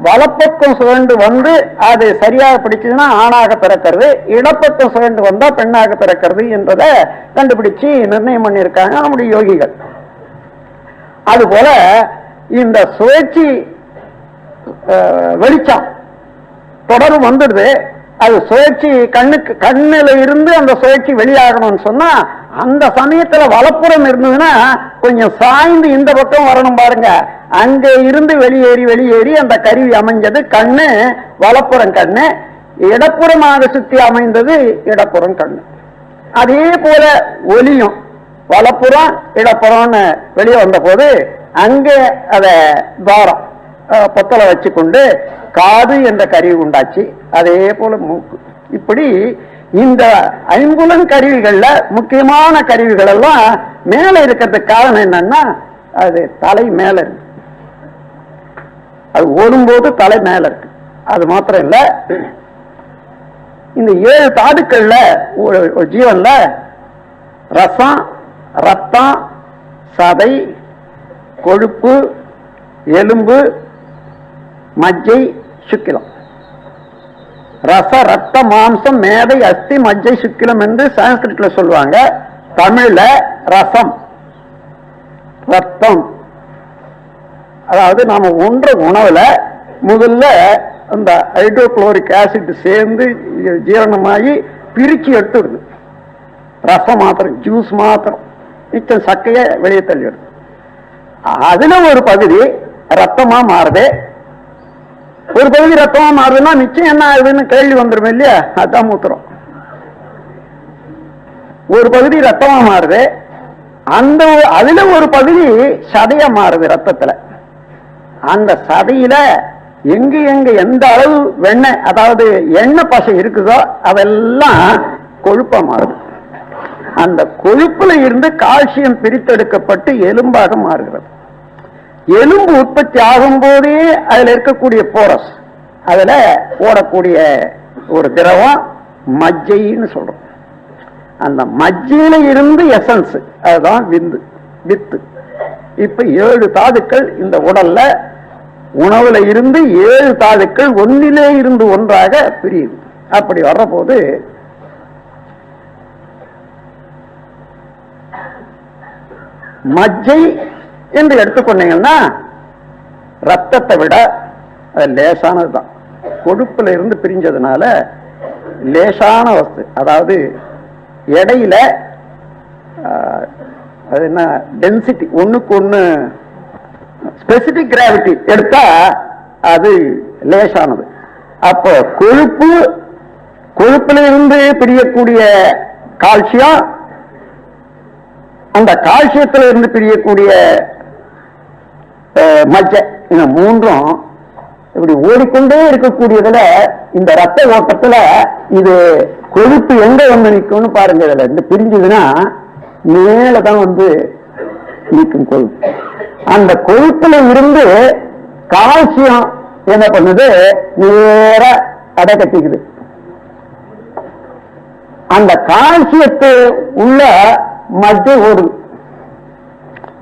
வலப்பக்கம் சுழண்டு வந்து அது சரியாக பிடிச்சதுன்னா ஆணாக பிறக்கிறது, இடப்பக்கம் சுழண்டு வந்தா பெண்ணாக பிறக்கிறது என்றதை கண்டுபிடிச்சு நிர்ணயம் பண்ணியிருக்காங்க நம்முடைய யோகிகள். அதுபோல இந்த சுழற்சி வெளிச்சம் தொடர்பு வந்துடுது. அது சுழற்சி கண்ணுல இருந்து அந்த சுழற்சி வெளியாகணும்னு சொன்னா அந்த சமயத்துல வலப்புறம் இருந்ததுன்னா கொஞ்சம் சாய்ந்து இந்த பக்கம் வரணும் பாருங்க. அங்க இருந்து வெளியேறி அந்த கருவி அமைஞ்சது கண்ணு, வலப்புறம் கண்ணு. இடப்புறமாக சுத்தி அமைந்தது இடப்புறம் கண்ணு. அதே போல ஒலியும் வலப்புறம் இடப்புறம்னு வெளியே வந்த போது அங்கே அத துவாரம் பொத்தலை வச்சுக்கொண்டு காது என்ற கருவி உண்டாச்சு. அதே போல மூக்கு. இப்படி இந்த ஐம்புலன் கருவிகள்ல முக்கியமான கருவிகள் எல்லாம் மேல இருக்கிறதுக்கு காரணம் என்னன்னா அது தலை மேல இருக்கு. அது ஓடும்போது தலை மேல இருக்கு. அது மாத்திரம் இல்ல, இந்த 7 தாதுக்கள்ல ஒரு ஜீவன்ல ரசம், ரத்தம், சதை, கொழுப்பு, எலும்பு, மஜ்ஜை, சுக்கிலம். ரச, ரத்த, மாம்சம், மேதை, அஸ்தி, மஜ்ஜை, சுக்கிலம் என்று சான்ஸ்கிரிட்ல சொல்லுவாங்க. தமிழ்ல ரசம், ரத்தம். அதாவது நாம உண்ற உணவுல முதல்ல அந்த ஹைட்ரோகுளோரிக் ஆசிட் சேர்ந்து ஜீரணமாகி பிரிச்சு எடுத்துடுது. ரசம் மாத்திரம், ஜூஸ் மாத்திரம், மிச்சம் சக்கைய வெளியே தள்ளிடுது. அதுல ஒரு பகுதி ரத்தமா மாறுது. ஒரு பகுதி ரத்தமா மாறுதுன்னா மிச்சம் என்ன ஆகுதுன்னு கேள்வி வந்துடும் இல்லையா? அதான் மூத்திரம். ஒரு பகுதி ரத்தமா மாறுது, அதுல ஒரு பகுதி சதையா மாறுது ரத்தத்துல. அந்த சதையில எங்க எந்த அளவு வெண்ணெய், அதாவது எண்ணெய் பசை இருக்குதோ அதெல்லாம் கொழுப்பா மாறுது. அந்த கொழுப்புல இருந்து கால்சியம் பிரித்தெடுக்கப்பட்டு எலும்பாக மாறுகிறது. எலும்பு உற்பத்தி ஆகும் போதே அதுல இருக்கக்கூடிய போரஸ், அதுல ஓடக்கூடிய ஒரு திரவம் மஜ்ஜைன்னு சொல்றோம். அந்த மஜ்ஜையில இருந்து எசன்ஸ், அதுதான் வித்து. இப்ப 7 தாதுக்கள் இந்த உடல்ல, உணவுல இருந்து 7 தாதுக்கள் ஒன்னிலே இருந்து ஒன்றாக பிரியுது. அப்படி வர்ற போது மஜ்ஜை என்று எடுத்துக்கொண்டீங்கன்னா ரத்தத்தை விட அது லேசானதுதான். கொழுப்புல இருந்து பிரிஞ்சதுனால லேசான வஸ்து. அதாவது எடையில அது என்ன டென்சிட்டி, ஒண்ணுக்கு ஒண்ணு ஸ்பெசிபிக் கிராவிட்டி எடுத்தா அது லேசானது. அப்போ கொழுப்புல இருந்து பிரியக்கூடிய கால்சியம், அந்த கால்சியத்தில் இருந்து பிரியக்கூடிய மஜ்ஜை, இந்த மூன்றும் இப்படி ஓடிக்கொண்டே இருக்கக்கூடியதுல இந்த ரத்த ஓட்டத்துல இது கொழுப்பு எங்க வந்து நிற்கும்னு பாருங்க. இதுல இந்த பிரிஞ்சதுன்னா மேலதான் வந்து நிற்கும் கொழுப்பு. அந்த கொழுப்புல இருந்து கால்சியம் என்ன பண்ணுது, நேர அடை கட்டிக்குது. அந்த கால்சியத்து உள்ள மஜ்ஜை ஓடுது,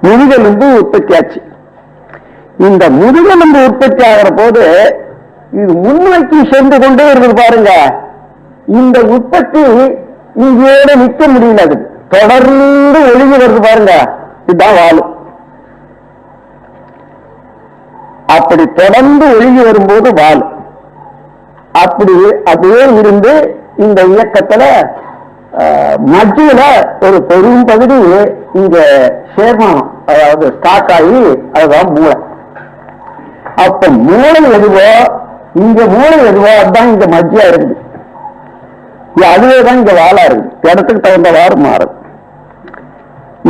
முதுகெலும்பு உற்பத்தி ஆச்சு. இந்த முதுகெலும்பு உற்பத்தி ஆகிற போது இது முன்னோக்கி சென்று கொண்டே இருக்குது பாருங்க. இந்த உற்பத்தி இங்கேயோட நிற்க முடியல, அது தொடர்ந்து ஒழுங்கி வருது பாருங்க. இதுதான் வாழும். அப்படி தொடர்ந்து ஒழுங்கி வரும்போது வாழும். அப்படி அப்படியே இருந்து இந்த இயக்கத்துல மத்தியில ஒரு பெரும் பகுதி இங்க சேர்மானம், அதாவது ஸ்டாக் ஆகி அதுதான் மூளை. அப்ப மூளை எதுவோ, இங்க மூளை எதுவோ அதுதான் இங்க மத்தியா இருக்குது. அதுவேதான் இங்க வாழா இருக்கு, இடத்துக்கு தகுந்தவாறு மாறும்.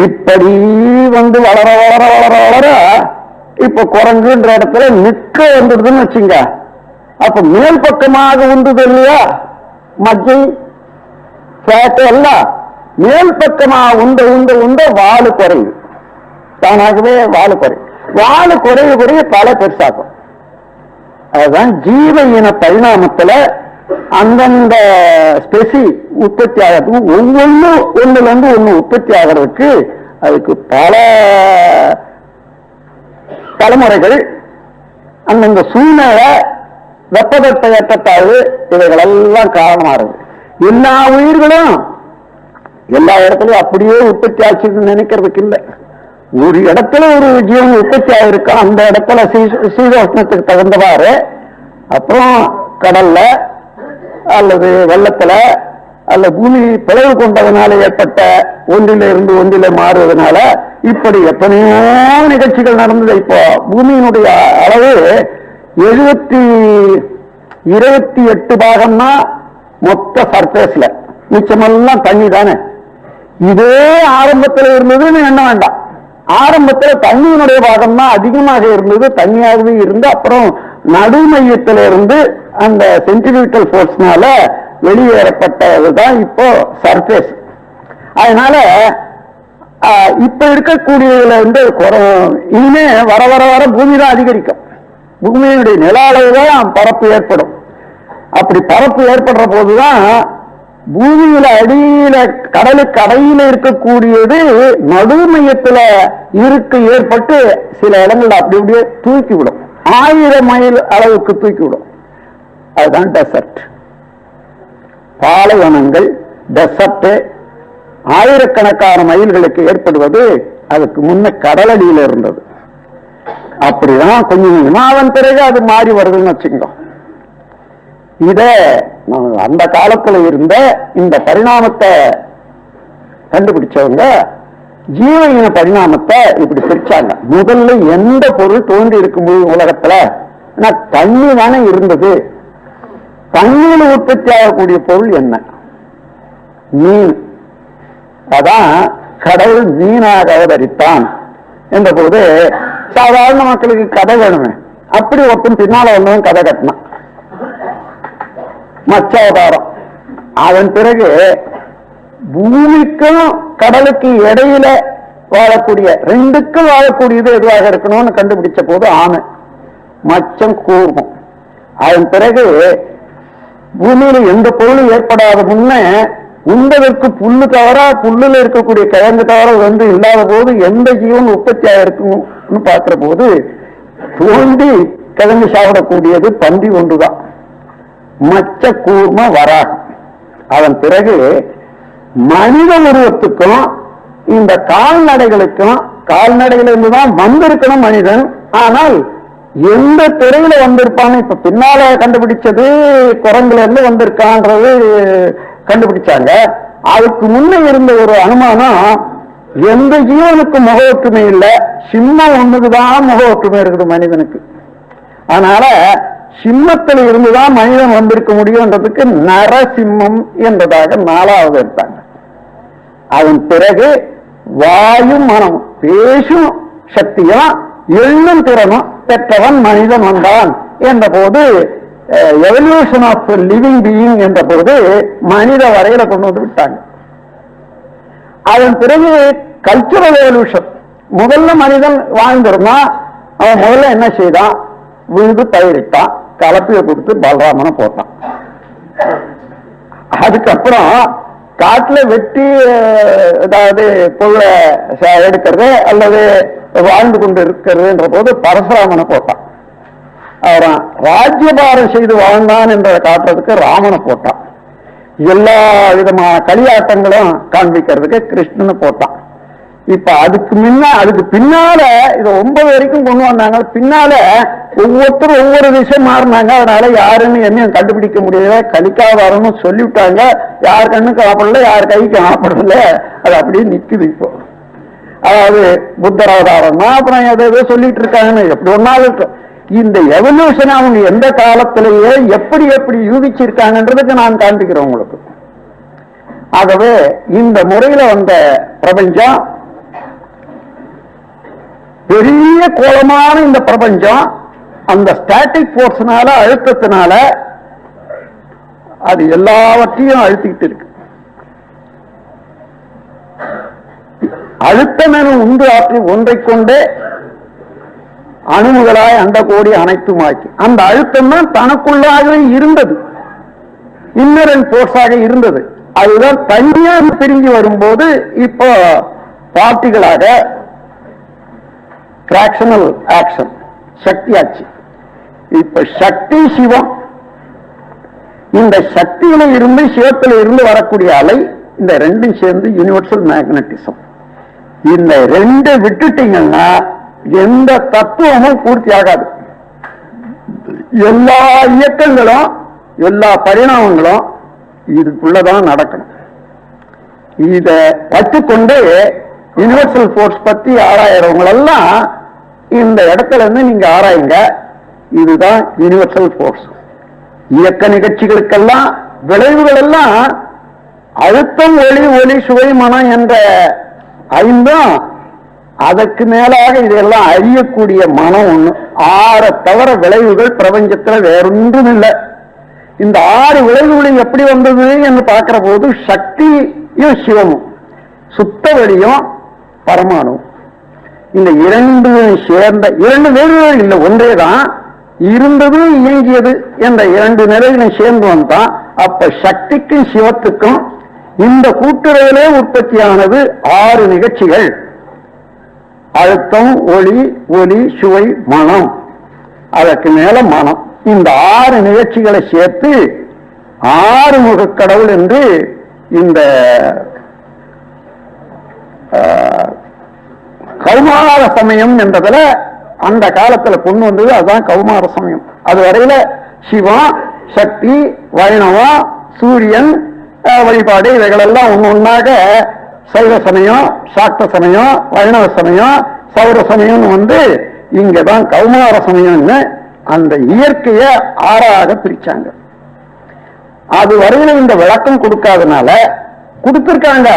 இப்படி வந்து வளர வளர வளர வளர இப்ப குரங்குன்ற இடத்துல நிற்க வந்துடுதுன்னு வச்சுங்க. அப்ப மேல் பக்கமாக உண்டுது இல்லையா மஜ்ஜை எல்லாம், மேல் பக்கமாக உண்ட வாழு குறைவு, தானாகவே வாழு குறைவு. வாழு குறைய தலை பெருசாக்கும். அதுதான் ஜீவ இன பரிணாமத்துல அந்தந்த ஸ்பெசி உற்பத்தி ஆகிறதுக்கு ஒண்ணுல இருந்து ஒண்ணு உற்பத்தி ஆகிறதுக்கு அதுக்கு பல தலைமுறைகள், அந்தந்த சூழ்நிலை, வெப்பதட்ட ஏற்றத்தாழ்வு இவைகள் எல்லாம் காரணமா இருக்கு. எல்லா உயிர்களும் எல்லா இடத்துலயும் அப்படியே உற்பத்தி ஆச்சுன்னு நினைக்கிறதுக்கு இல்லை. ஒரு இடத்துல ஒரு ஜீவன் உற்பத்தி ஆகிருக்கும், அந்த இடத்துல சீதோஷ்ணத்துக்கு தகுந்தவாறு, அப்புறம் கடல்ல அல்லது வெள்ளத்துல அல்ல பூமி பிளவு கொண்டதனால ஏற்பட்ட ஒன்றிலிருந்து ஒன்றில மாறுவதனால இப்படி எத்தனையோ நிகழ்ச்சிகள் நடந்தது. இப்போ பூமியினுடைய அளவு 28 பாகம்னா மொத்த சர்ஃபேஸ்ல, மிச்சமெல்லாம் தண்ணி தானே. இதே ஆரம்பத்தில் இருந்ததுன்னு எண்ண வேண்டாம். ஆரம்பத்தில் தண்ணியினுடைய பாகம் தான் அதிகமாக இருந்தது, தண்ணியாகவே இருந்து அப்புறம் நடுமையத்திலிருந்து அந்த சென்ட்ரிபியூட்டல் போர்ஸ்னால வெளியேறப்பட்டதுதான் இப்போ சர்ஃபேஸ். அதனால இப்ப இருக்கக்கூடியதுல இனிமே வர வர வர பூமி தான் அதிகரிக்கும். பூமியினுடைய நில அளவுதான் பரப்பு ஏற்படும். அப்படி பரப்பு ஏற்படுற போதுதான் பூமியில அடியில கடலுக்கு அடையில இருக்கக்கூடியது நடுமையத்துல ஏற்பட்டு சில இடங்கள்ல அப்படி அப்படியே தூக்கி விடும், 1000 மைல் அளவுக்கு தூக்கி விடும். அதுதான் டெசர்ட். பாலைவனங்கள் டெசர்ட் ஆயிரக்கணக்கான மைல்களுக்கு ஏற்படுவது அதுக்கு முன்ன கடலடியில் இருந்தது. அப்படிதான் கொஞ்சம் கொஞ்சமா அதன் பிறகு அது மாறி வருதுன்னு வச்சுக்கோ. இத அந்த காலத்துல இருந்த இந்த பரிணாமத்தை கண்டுபிடிச்சவங்க ஜீவ இன பரிணாமத்தை இப்படி பிரிச்சாங்க. முதல்ல எந்த பொருள் தோன்றி இருக்கும்போது உலகத்துல தண்ணி தானே இருந்தது. தண்ணீர் உற்பத்தி ஆகக்கூடிய பொருள் என்ன? மீன். அதான் கடவுள் மீனாக அவதரித்தான் என்ற போது சாதாரண மக்களுக்கு கதை வேணுமே, அப்படி ஒருத்தன் பின்னால வந்தவன் கதை கட்டினான், மச்சாவதாரம். அதன் பிறகு பூமிக்கும் கடலுக்கு இடையில வாழக்கூடிய ரெண்டுக்கும் வாழக்கூடியது எதுவாக இருக்கணும்னு கண்டுபிடிச்ச போது ஆமை, மச்சம், கூர்மம். அதன் பிறகு பூமியில எந்த பொருளும் ஏற்படாத முன்ன உண்பதற்கு புல்லு தவிர, புல்லுல இருக்கக்கூடிய கிழங்கு தவிர இல்லாத போது எந்த ஜீவன் உற்பத்தி ஆகிருக்கும்னு பார்க்கிற போது தோண்டி கிழங்கு சாப்பிடக்கூடியது பன்றி ஒன்றுதான், மச்ச, கூர்ம, வராகம். அதன் பிறகு மனித உருவத்துக்கும் இந்த கால்நடைகளுக்கும், கால்நடைகளிலிருந்து தான் வந்திருக்கணும் மனிதன். ஆனால் எந்த துறையில வந்திருப்பான்னு இப்ப பின்னால கண்டுபிடிச்சது குரங்குல இருந்து வந்திருக்கான்றது கண்டுபிடிச்சாங்க. அதுக்கு முன்ன இருந்த ஒரு அனுமானம், எந்த ஜீவனுக்கும் முக ஒற்றுமை இல்லை, சிம்மம் ஒண்ணுக்குதான் முக ஒற்றுமை இருக்குது மனிதனுக்கு. அதனால சிம்மத்தில் இருந்துதான் மனிதன் வந்திருக்க முடியும்ன்றதுக்கு நரசிம்மம் என்பதாக 4வது எடுத்தாங்க. அதன் பிறகு வாயு, மனம், பேசும் சக்தியும் எண்ணும் திறனும் பெற்றவன் மனிதன் வந்தான் என்ற போது எவல்யூஷன் ஆஃப் லிவிங் பீயிங் என்ற போது மனித வரையில கொண்டு வந்து விட்டாங்க. அதன் பிறகு கல்ச்சுரல் எவல்யூஷன். முதல்ல மனிதன் வாழ்ந்திருந்தான், அவன் முதல்ல என்ன செய்தான், விழுது பயிரிட்டான், கலப்பையை கொடுத்து பலராமனை போட்டான். அதுக்கப்புறம் காட்டுல வெட்டி ஏதாவது பொருளை எடுக்கிறது அல்லது வாழ்ந்து கொண்டு இருக்கிறதுன்ற போது பரசுராமனை போட்டான். அவன் ராஜ்யபாரம் செய்து வாழ்ந்தான் என்றதை காட்டுறதுக்கு ராமனை போட்டான். எல்லா விதமான களியாட்டங்களும் காண்பிக்கிறதுக்கு கிருஷ்ணனை போட்டான். இப்ப அதுக்கு பின்னால இதை 9 வரைக்கும் கொண்டு வந்தாங்க. பின்னால ஒவ்வொருத்தரும் ஒவ்வொரு விஷயம் மாறினாங்க. அதனால யாருன்னு என்னையும் கண்டுபிடிக்க முடியல. கலிக்காதாரன்னு சொல்லிவிட்டாங்க. யார் கண்ணுக்கு ஆப்படல, யார் கைக்கு ஆப்படல, அது அப்படியே நிக்குது. இப்போ அதாவது புத்தர் அவதாரம்னா அப்புறம் எதோ சொல்லிட்டு இருக்காங்கன்னு எப்படி ஒன்னாவது இந்த எவல்யூஷன் அவங்க எந்த காலத்திலேயே எப்படி எப்படி யூகிச்சிருக்காங்கன்றதுக்கு நான் காண்பிக்கிறேன் உங்களுக்கு. ஆகவே இந்த முறையில வந்த பிரபஞ்சம் பெரிய கோலமான இந்த பிரபஞ்சம் அந்த ஸ்டாட்டிக் போர்ஸ்னால, அழுத்தத்தினால அது எல்லாவற்றையும் அழுத்திக்கிட்டு இருக்கு. அழுத்தம் என உண்டு ஆற்றி ஒன்றை கொண்டே அணுகுகளாய் அண்ட கோடி அனைத்துமாக்கி, அந்த அழுத்தம் தான் தனக்குள்ளாகவே இருந்தது. இன்னரண்ட் போர்ஸாக இருந்தது. அதுதான் தனியா பிரிஞ்சு வரும்போது இப்போ பார்ட்டிகளாக பிராக்ஷனல் ஆக்ஷன் சக்தி ஆச்சு. இப்ப சக்தி சிவம், இந்த சக்தியில இருந்து சிவத்தில இருந்து வரக்கூடிய அலை, இந்த ரெண்டும் சேர்ந்து யூனிவர்சல் மேக்னட்டிசம். இந்த ரெண்டு விட்டுட்டீங்கன்னா எந்த தத்துவமும் பூர்த்தி ஆகாது. எல்லா இயக்கங்களும் எல்லா பரிணாமங்களும் இதுக்குள்ளதான் நடக்கணும். இத வச்சுக்கொண்டு யூனிவர்சல் போர்ஸ் பத்தி ஆராயறவங்களெல்லாம் இந்த இடத்துல இருந்து நீங்க ஆராயுங்க. இதுதான் யூனிவர்சல் போர்ஸ். இயக்க நிகழ்ச்சிகளுக்கெல்லாம் விளைவுகள் எல்லாம் அழுத்தம், ஒளி, ஒளி, சுவை, மனம் என்ற ஐந்தும், அதற்கு மேலாக இதெல்லாம் அறியக்கூடிய மனம் ஒண்ணு. 6 தவிர விளைவுகள் பிரபஞ்சத்துல வேறொன்றும் இல்லை. இந்த 6 விளைவுகளும் எப்படி வந்தது என்று பார்க்கிற போது சக்தியும் சிவமும், சுத்த வெளியும் பரமாணு, இந்த இரண்டு சேர்ந்த, இரண்டு வேறுகள் இல்லை, ஒன்றேதான் இருந்தது இயங்கியது என்ற இரண்டு நிலைகளும் சேர்ந்து வந்தான். அப்ப சக்திக்கும் சிவத்துக்கும் இந்த கூட்டுறவிலே உற்பத்தியானது 6 நிகழ்ச்சிகள். அழுத்தம், ஒளி, ஒலி, சுவை, மனம், அதற்கு மேல மனம். இந்த 6 நிகழ்ச்சிகளை சேர்த்து 6 முக கடவுள் என்று இந்த கௌமார சமயம் என்றதுல அந்த காலத்துல கொண்டு வந்தது. அதுதான் கௌமார சமயம். அது வரையில சிவம், சக்தி, வைணவம், சூரியன் வழிபாடு இவைகளெல்லாம் ஒன்னொன்னாக சைவ சமயம், சாக்த சமயம், வைணவ சமயம், சௌர சமயம் வந்து இங்கதான் கௌமார சமயம்னு அந்த இயற்கைய 6ஆக பிரிச்சாங்க. அது வரையில இந்த விளக்கம் கொடுக்காதனால கொடுத்திருக்காங்க.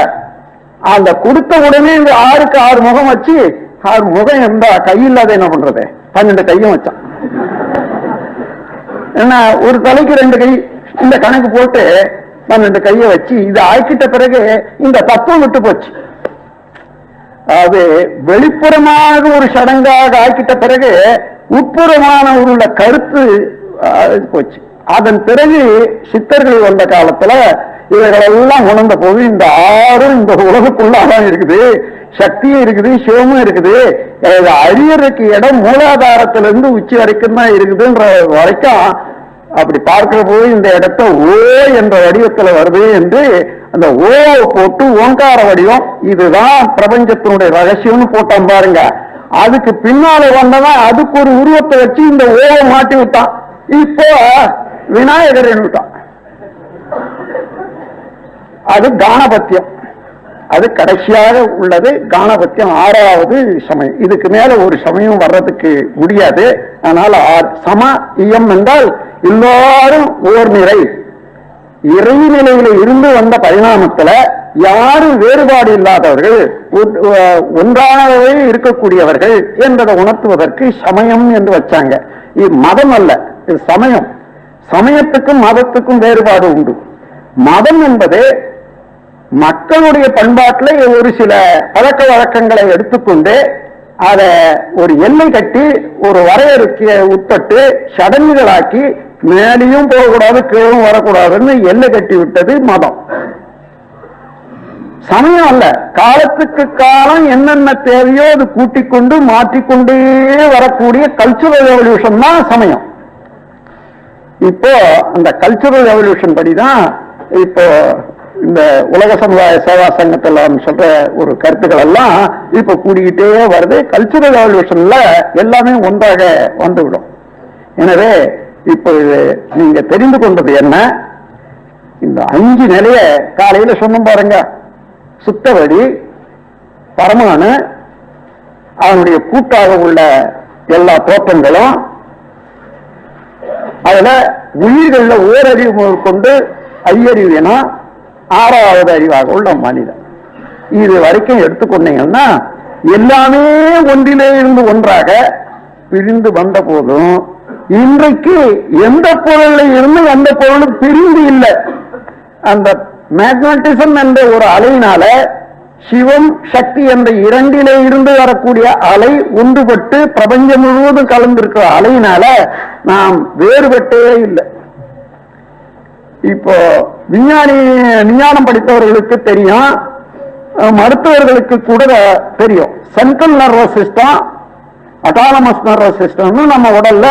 அந்த கொடுத்த உடனே இந்த 6க்கு 6 முகம் வச்சு, 6 முகம் இருந்தா கையில்லாத என்ன பண்றது, 12 கையும் வச்சான். என்ன, ஒரு தலைக்கு 2 கை, இந்த கணக்கு போட்டு 12 கையை வச்சு இது ஆக்கிட்ட பிறகு இந்த தத்துவம் விட்டு போச்சு. அது வெளிப்புறமாக ஒரு சடங்காக ஆக்கிட்ட பிறகு உட்புறமான உள்ள கருத்து போச்சு. அதன் பிறகு சித்தர்கள் வந்த காலத்துல இவைகளெல்லாம் உணர்ந்த போது இந்த 6 இந்த உலகத்துள்ளாதான் இருக்குது, சக்தியும் இருக்குது, சிவமும் இருக்குது. அறியறதுக்கு இடம் மூலாதாரத்திலிருந்து உச்சி வரைக்கும் தான் இருக்குதுன்ற வரைக்கும் அப்படி பார்க்கிற போது இந்த இடத்த ஓ என்ற வடிவத்துல வருது என்று அந்த ஓ போட்டு ஓங்கார வடிவம், இதுதான் பிரபஞ்சத்தினுடைய ரகசியம்னு போட்டான் பாருங்க. அதுக்கு பின்னால வந்தவன் அதுக்கு ஒரு உருவத்தை வச்சு இந்த ஓவை மாட்டி விட்டான். இப்போ விநாயகர் விட்டான். அது காணபத்தியம். அது கடைசியாக உள்ளது காணபத்தியம், 6வது சமயம். இதுக்கு மேல ஒரு சமயம் வர்றதுக்கு முடியாது. அதனால சம இயம் என்றால் எல்லாரும் ஓர் நிறை, இறைநிலையில இருந்து வந்த பரிணாமத்துல யாரும் வேறுபாடு இல்லாதவர்கள், ஒன்றாகவே இருக்கக்கூடியவர்கள் என்பதை உணர்த்துவதற்கு சமயம் என்று வச்சாங்க. இது மதம் அல்ல, இது சமயம். சமயத்துக்கும் மதத்துக்கும் வேறுபாடு உண்டு. மதம் என்பது மக்களுடைய பண்பாட்டில் ஒரு சில பழக்க வழக்கங்களை எடுத்துக்கொண்டு அதை ஒரு எல்லை கட்டி ஒரு வரையறுக்கு உட்பட்டு சடங்குகளாக்கி மேலேயும் போகக்கூடாது கீழும் வரக்கூடாதுன்னு எல்லை கட்டி விட்டது மதம். சமயம் அல்ல, காலத்துக்கு காலம் என்னென்ன தேவையோ அது கூட்டிக் கொண்டு மாற்றிக்கொண்டே வரக்கூடிய கல்ச்சுரல் ரெவல்யூஷன் தான் சமயம். இப்போ அந்த கல்ச்சுரல் ரெவல்யூஷன் படிதான் இப்போ இந்த உலக சமுதாய சேவா சங்கத்துல சொல்ற ஒரு கருத்துக்கள் எல்லாம் இப்ப கூடிக்கிட்டே வருது. கல்ச்சுரல் ரெவல்யூஷன்ல எல்லாமே ஒன்றாக வந்துவிடும். எனவே இப்போ நீங்க தெரிந்து கொண்டது என்ன, இந்த 5 நிலைய காலையில சொன்ன பாருங்க. சுத்தவெளி, பரமாணு, அவனுடைய கூட்டாக உள்ள எல்லா தோற்றங்களும், அதுல உயிர்கள்ல ஓரறிவு கொண்டு ஐயறிவு என 6வது அறிவாக உள்ள மனிதன். இது வரைக்கும் எடுத்துக்கொண்டீங்கன்னா எல்லாமே ஒன்றிலே இருந்து ஒன்றாக பிரிந்து வந்த போதும் இன்றைக்கு எந்த பொருள்ல இருந்து எந்த பொருளும் பிரிந்து இல்லை. அந்த மேக்னட்டிசம் என்ற ஒரு அலையினால சிவம் சக்தி என்ற இரண்டிலே இருந்து வரக்கூடிய அலை ஒன்றுபட்டு பிரபஞ்சம் முழுவதும் கலந்திருக்கிற அலையினால நாம் வேறுபட்டே இல்லை. இப்போ விஞ்ஞானம் படித்தவர்களுக்கு தெரியும், மருத்துவர்களுக்கு கூட தெரியும். Central nervous system, autonomic nervous சிஸ்டம்னு நம்ம உடல்ல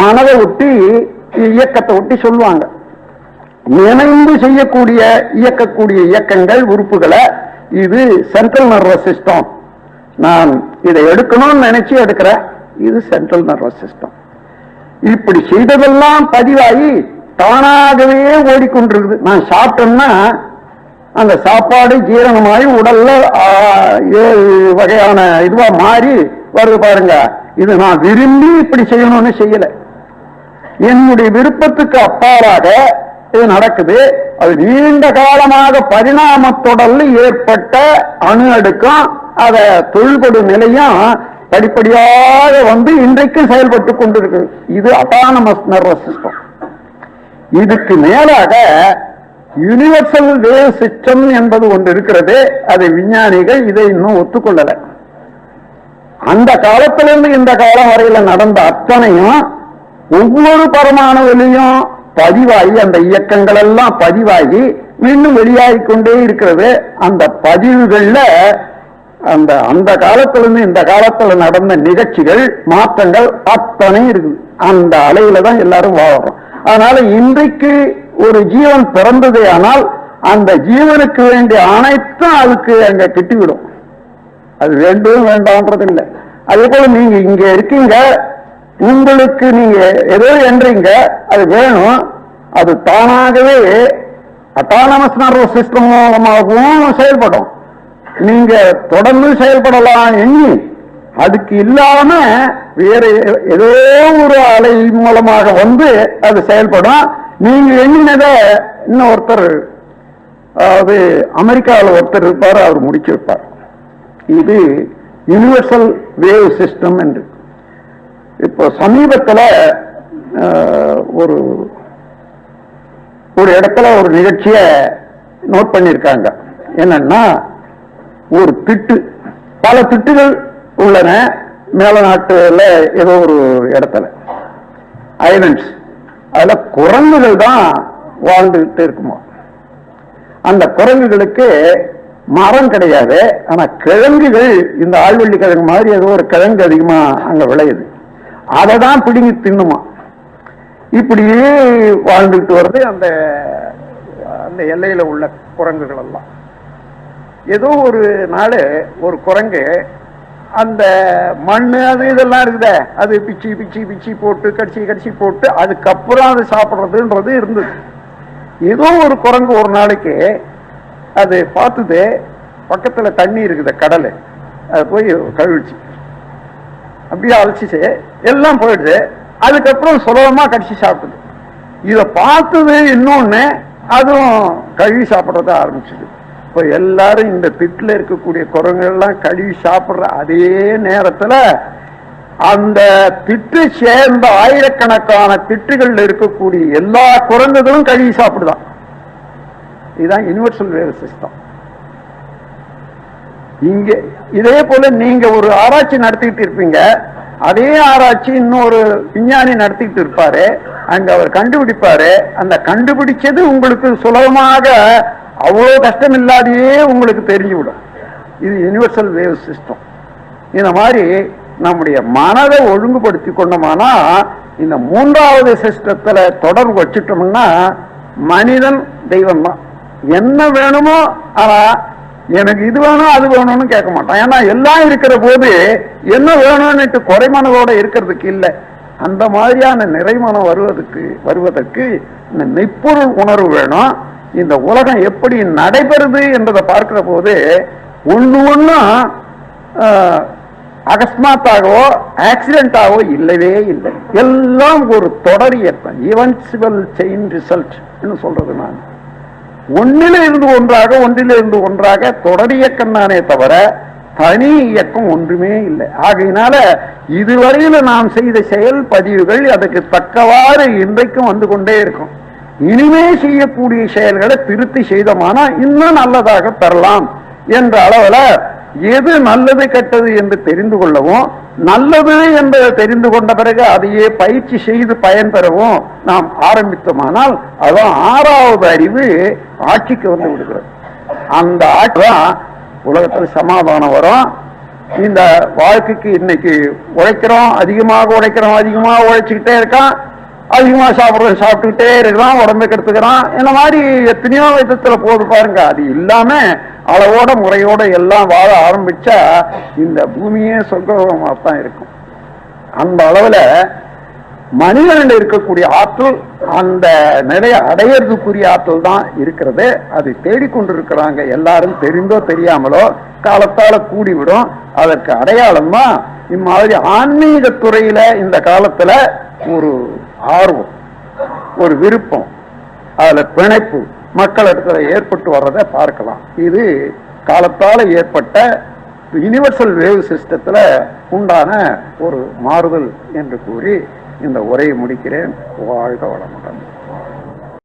மனதை ஒட்டி இயக்கத்தை ஒட்டி சொல்லுவாங்க. இணைந்து இயக்கக்கூடிய இயக்கங்கள் உறுப்புகளை இது சென்ட்ரல் நர்வஸ் சிஸ்டம். நான் இதை எடுக்கணும்னு நினைச்சு எடுக்கிறேன், இது சென்ட்ரல் நர்வஸ் சிஸ்டம். இப்படி செய்ததெல்லாம் பதிவாகி தானாகவே ஓடிக்கொண்டிருக்குது. நான் சாப்பிட்டேன்னா அந்த சாப்பாடு ஜீரணமாகி உடல்ல 7 வகையான இதுவா மாறி வருது பாருங்க. இது நான் விரும்பி இப்படி செய்யணும்னு செய்யல, என்னுடைய விருப்பத்துக்கு அப்பாலாக இது நடக்குது. அது நீண்ட காலமாக பரிணாமத்தொடர்ந்து ஏற்பட்ட அணு அடுக்கும் அத தொழில்படு நிலையும் படிப்படியாக வந்து இன்றைக்கும் செயல்பட்டு கொண்டிருக்கு. இது அட்டானமஸ் நர்வஸ் சிஸ்டம். இதுக்கு மேலாக யூனிவர்சல் வேவ் சிஸ்டம் என்பது ஒன்று இருக்கிறது. அதை விஞ்ஞானிகள் இதை இன்னும் ஒத்துக்கொள்ளல. அந்த காலத்திலிருந்து இந்த காலம் வரையில நடந்த அத்தனையும் ஒவ்வொரு பரமாணுவிலையும் பதிவாகி அந்த இயக்கங்கள் எல்லாம் பதிவாகி மீண்டும் வெளியாகிக் கொண்டே இருக்கிறது. அந்த பதிவுகள்ல அந்த காலத்திலிருந்து இந்த காலத்துல நடந்த நிகழ்ச்சிகள் மாற்றங்கள் அத்தனை இருக்குது. அந்த அலையில தான் எல்லாரும் வாழறோம். அதனால இன்றைக்கு ஒரு ஜீவன் பிறந்ததே ஆனால் அந்த ஜீவனுக்கு வேண்டிய அனைத்தும் அதுக்கு அங்க கிட்டிவிடும். அது வேண்டும் வேண்டாம்ன்றது இல்லை. அதே போல நீங்க இங்க இருக்கீங்க, உங்களுக்கு நீங்க ஏதோ என்றீங்க, அது வேணும், அது தானாகவே அட்டானமஸ் நர்வஸ் சிஸ்டம் மூலமாகவும் செயல்படும். நீங்க தொடர்ந்து செயல்படலாம் எண்ணி அதுக்கு இல்லாம வேற ஏதோ ஒரு அலை மூலமாக வந்து அது செயல்படும். நீங்க எண்ணினத இன்னொருத்தர், அதாவது அமெரிக்காவில் ஒருத்தர் இருப்பார், அவர் முடிச்சு வைப்பார். இது யூனிவர்சல் வேவ் சிஸ்டம் என்று. இப்போ சமீபத்தில் ஒரு இடத்துல ஒரு நிகழ்ச்சியை நோட் பண்ணியிருக்காங்க. என்னன்னா, ஒரு திட்டு, பல திட்டுகள் உள்ளன மேலநாட்டுல ஏதோ ஒரு இடத்துல ஐலண்ட்ஸ். அதுல குரங்குகள் தான் வாழ்ந்துகிட்டு இருக்குமா. அந்த குரங்குகளுக்கு மரம் கிடையாது, ஆனா கிழங்குகள், இந்த ஆழ்வள்ளி கிழங்கு மாதிரி ஏதோ ஒரு கிழங்கு அதிகமா அங்க விளையுது, அதை தான் பிடிங்கி தின்னுமா. இப்படியே வாழ்ந்துட்டு வருது அந்த அந்த எல்லையில உள்ள குரங்குகள் எல்லாம். ஏதோ ஒரு நாள் ஒரு குரங்கு அந்த மண்ணு அது இதெல்லாம் இருக்குதே, அது பிச்சி பிச்சி பிச்சி போட்டு கடிச்சி போட்டு அதுக்கப்புறம் அது சாப்பிட்றதுன்றது இருந்தது. ஏதோ ஒரு குரங்கு ஒரு நாளைக்கு அது பார்த்துது, பக்கத்துல தண்ணி இருக்குது கடல், அது போய் கழுவிச்சு, அப்படியே அழைச்சிச்சு, எல்லாம் போயிடுது. அதுக்கப்புறம் சுலபமா கடிச்சு சாப்பிடுது. இதை பார்த்தது இன்னொன்னு, அதுவும் கழுவி சாப்பிட்றத ஆரம்பிச்சுது. இப்போ எல்லாரும் இந்த திட்டுல இருக்கக்கூடிய குரங்குகள்லாம் கழுவி சாப்பிடுற அதே நேரத்துல அந்த திட்டு சேர்ந்த ஆயிரக்கணக்கான திட்டுகள்ல இருக்கக்கூடிய எல்லா குரங்குகளும் கழுவி சாப்பிடுதான். இதுதான் யூனிவர்சல் வேவ் சிஸ்டம். இங்க இதே போல நீங்க ஒரு ஆராய்ச்சி நடத்திட்டு இருப்பீங்க, அதே ஆராய்ச்சி இன்னொரு விஞ்ஞானி நடத்திட்டு இருப்பாரு, அங்க அவர் கண்டுபிடிப்பாரு. அந்த கண்டுபிடிச்சது உங்களுக்கு சுலபமாக அவ்வளவு கஷ்டம் இல்லாதையே உங்களுக்கு தெரிஞ்சுவிடும். இது யூனிவர்சல் வேவ் சிஸ்டம். இந்த மாதிரி நம்முடைய மனதை ஒழுங்குபடுத்தி கொண்டோம்னா இந்த மூன்றாவது சிஸ்டத்துல தொடர்பு வச்சுட்டோம்னா மனிதன் தெய்வம் தான். என்ன வேணுமோ, ஆனா எனக்கு இது வேணும் அது வேணும்னு கேட்க மாட்டான். ஏன்னா எல்லாம் இருக்கிற போது என்ன வேணும்னுட்டு குறைமனதோட இருக்கிறதுக்கு இல்லை. அந்த மாதிரியான நிறைமனம் வருவதற்கு இந்த மெய்ப்பொருள் உணர்வு வேணும். இந்த உலகம் எப்படி நடைபெறுது என்பதை பார்க்கிற போது ஒன்னும் அகஸ்மாத்தாகவோ ஆக்சிடென்டாகவோ இல்லவே இல்லை. எல்லாம் ஒரு தொடர் இயக்கம், ஈவென்ட்ஸுவல் செயின் ரிசல்ட் சொல்றது. நான் ஒன்றிலிருந்து ஒன்றாக தொடர் இயக்கம் தானே தவிர தனி இயக்கம் ஒன்றுமே இல்லை. ஆகையினால இதுவரையில நாம் செய்த செயல் பதிவுகள் அதுக்கு தக்கவாறு இன்றைக்கும் வந்து கொண்டே இருக்கும். இனிமே செய்யக்கூடிய செயல்களை திருத்தி செய்தோமானா இன்னும் நல்லதாக பெறலாம் என்ற அளவுல எது நல்லது கெட்டது என்று தெரிந்து கொள்ளவும் நல்லது என்பதை தெரிந்து கொண்ட பிறகு அதையே பயிற்சி செய்து பயன்பெறவும் நாம் ஆரம்பித்தோமானால் அதான் ஆறாவது அறிவு ஆட்சிக்கு வந்து விடுகிறது. அந்த ஆட்சி தான் உலகத்தில் சமாதானம் வரும். இந்த வாழ்க்கைக்கு இன்னைக்கு உழைக்கிறோம், அதிகமாக உழைச்சுக்கிட்டே இருக்கான், அதிகமா சாப்பிட்டுக்கிட்டே இருக்கிறான், உடம்பை கெடுத்துக்கிறான், இந்த மாதிரி எத்தனையோ விதத்துல போது பாருங்க. அது இல்லாம அளவோட முறையோட எல்லாம் வாழ ஆரம்பிச்சா இந்த பூமியே சொர்க்கமாக தான் இருக்கும். அந்த அளவுல மனிதனில் இருக்கக்கூடிய ஆற்றல் அந்த நிலையை அடையிறதுக்குரிய ஆற்றல் தான் இருக்கிறது. அது தேடிக்கொண்டிருக்கிறாங்க எல்லாரும், தெரிந்தோ தெரியாமலோ காலத்தால கூடிவிடும். அதற்கு அடையாளம் தான் இம்மாதிரி ஆன்மீக துறையில இந்த காலத்துல ஒரு ஆர்வம், ஒரு விருப்பம், அதுல பிணைப்பு மக்களிடத்துல ஏற்பட்டு வர்றதை பார்க்கலாம். இது காலத்தால ஏற்பட்ட யுனிவர்சல் வேவ் சிஸ்டத்துல உண்டான ஒரு மாறுதல் என்று கூறி இந்த உரையை முடிக்கிறேன். வாழ்க வளமுடன்.